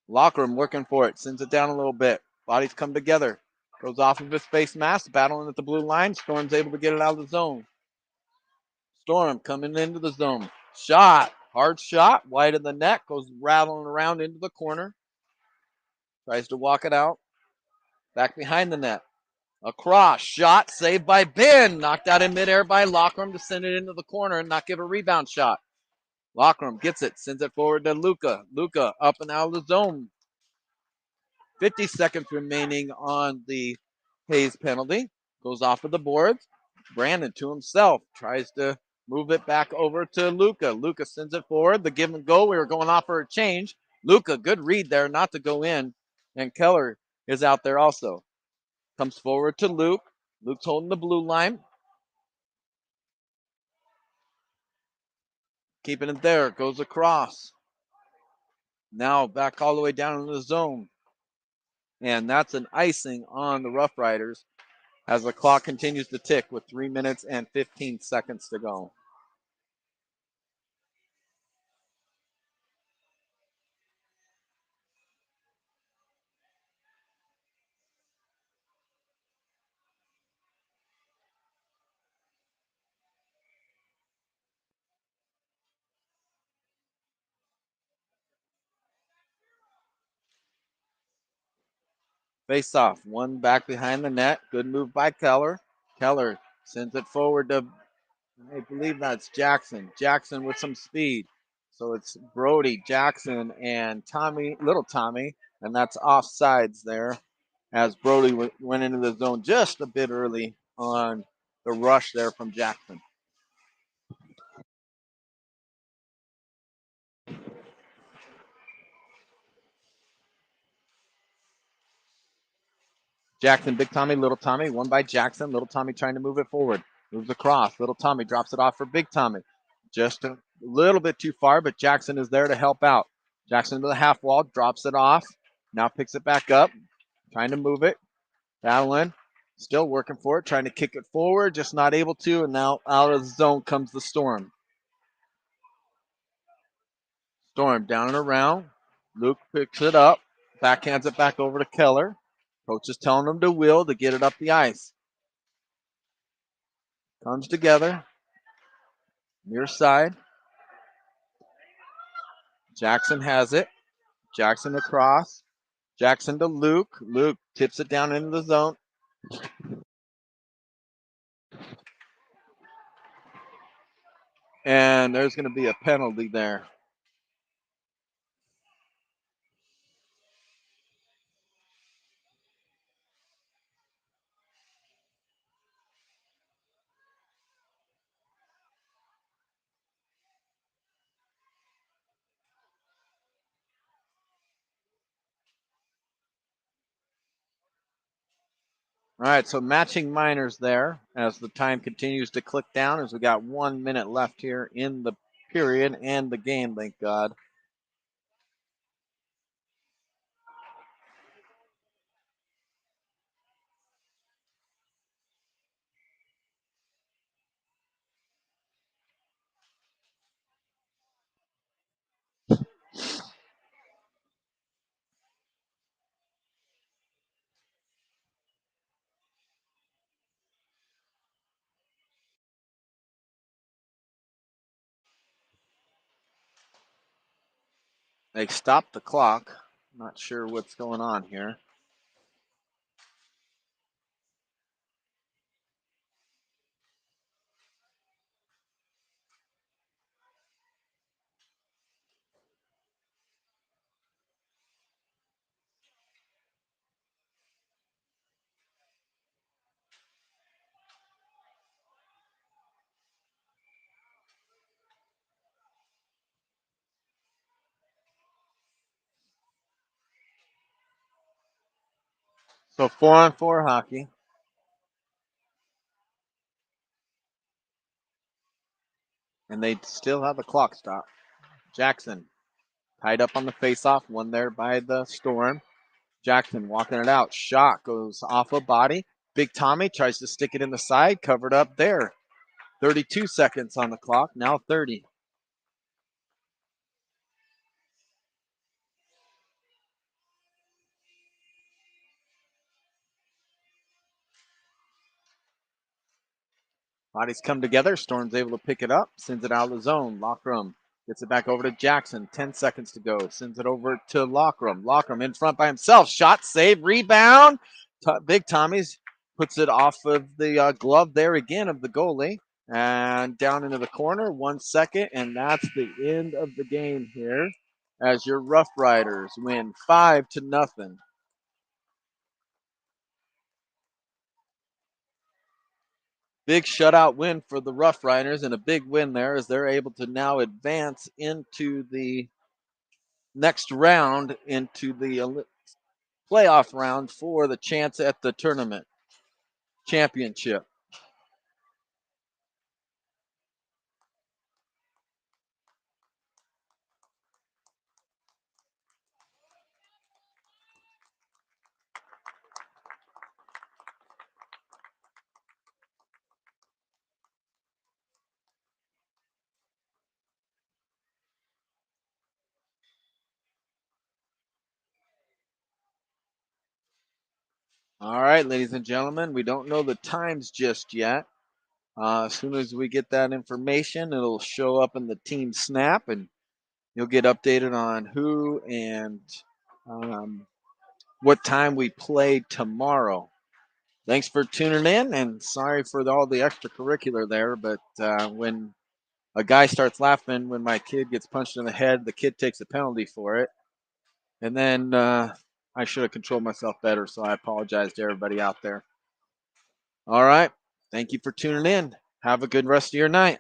Locker room working for it. Sends it down a little bit. Bodies come together. Goes off of his face mask. Battling at the blue line. Storm's able to get it out of the zone. Storm coming into the zone. Shot. Hard shot. Wide of the net. Goes rattling around into the corner. Tries to walk it out. Back behind the net. Across. Shot. Saved by Ben. Knocked out in midair by Lockram to send it into the corner and not give a rebound shot. Lockram gets it. Sends it forward to Luca. Luca up and out of the zone. 50 seconds remaining on the Hayes penalty. Goes off of the boards. Brandon to himself. Tries to move it back over to Luca. Luca sends it forward. The give and go. We were going off for a change. Luca, good read there not to go in. And Keller is out there also. Comes forward to Luke. Luke's holding the blue line. Keeping it there. Goes across. Now back all the way down in the zone. And that's an icing on the RoughRiders as the clock continues to tick with 3 minutes and 15 seconds to go. Face off. One back behind the net. Good move by Keller. Keller sends it forward to, I believe that's Jackson. Jackson with some speed. So it's Brody, Jackson, and Tommy, little Tommy, and that's offsides there as Brody went into the zone just a bit early on the rush there from Jackson. Jackson, Big Tommy, Little Tommy, one by Jackson. Little Tommy trying to move it forward. Moves across. Little Tommy drops it off for Big Tommy. Just a little bit too far, but Jackson is there to help out. Jackson to the half wall, drops it off. Now picks it back up. Trying to move it. Battling. Still working for it. Trying to kick it forward. Just not able to. And now out of the zone comes the Storm. Storm down and around. Luke picks it up. Backhands it back over to Keller. Coach is telling him to will to get it up the ice. Comes together. Near side. Jackson has it. Jackson across. Jackson to Luke. Luke tips it down into the zone. And there's going to be a penalty there. All right, so matching minors there as the time continues to click down as we got 1 minute left here in the period and the game, thank God. They stopped the clock. Not sure what's going on here. So 4-on-4 hockey. And they still have the clock stop. Jackson tied up on the faceoff, one there by the Storm. Jackson walking it out. Shot goes off a body. Big Tommy tries to stick it in the side, covered up there. 32 seconds on the clock, now 30. Bodies come together. Storm's able to pick it up, sends it out of the zone. Lockrum gets it back over to Jackson. 10 seconds to go. Sends it over to Lockrum. Lockrum in front by himself. Shot, save, rebound. Big Tommy's puts it off of the glove there again of the goalie. And down into the corner, 1 second. And that's the end of the game here as your Rough Riders win 5-0. Big shutout win for the Rough Riders, and a big win there as they're able to now advance into the next round, into the playoff round for the chance at the tournament championship. All right, ladies and gentlemen, we don't know the times just yet. As soon as we get that information, it'll show up in the team snap, and you'll get updated on who and what time we play tomorrow. Thanks for tuning in, and sorry for all the extracurricular there, but when a guy starts laughing when my kid gets punched in the head, the kid takes a penalty for it. And then I should have controlled myself better, so I apologize to everybody out there. All right. Thank you for tuning in. Have a good rest of your night.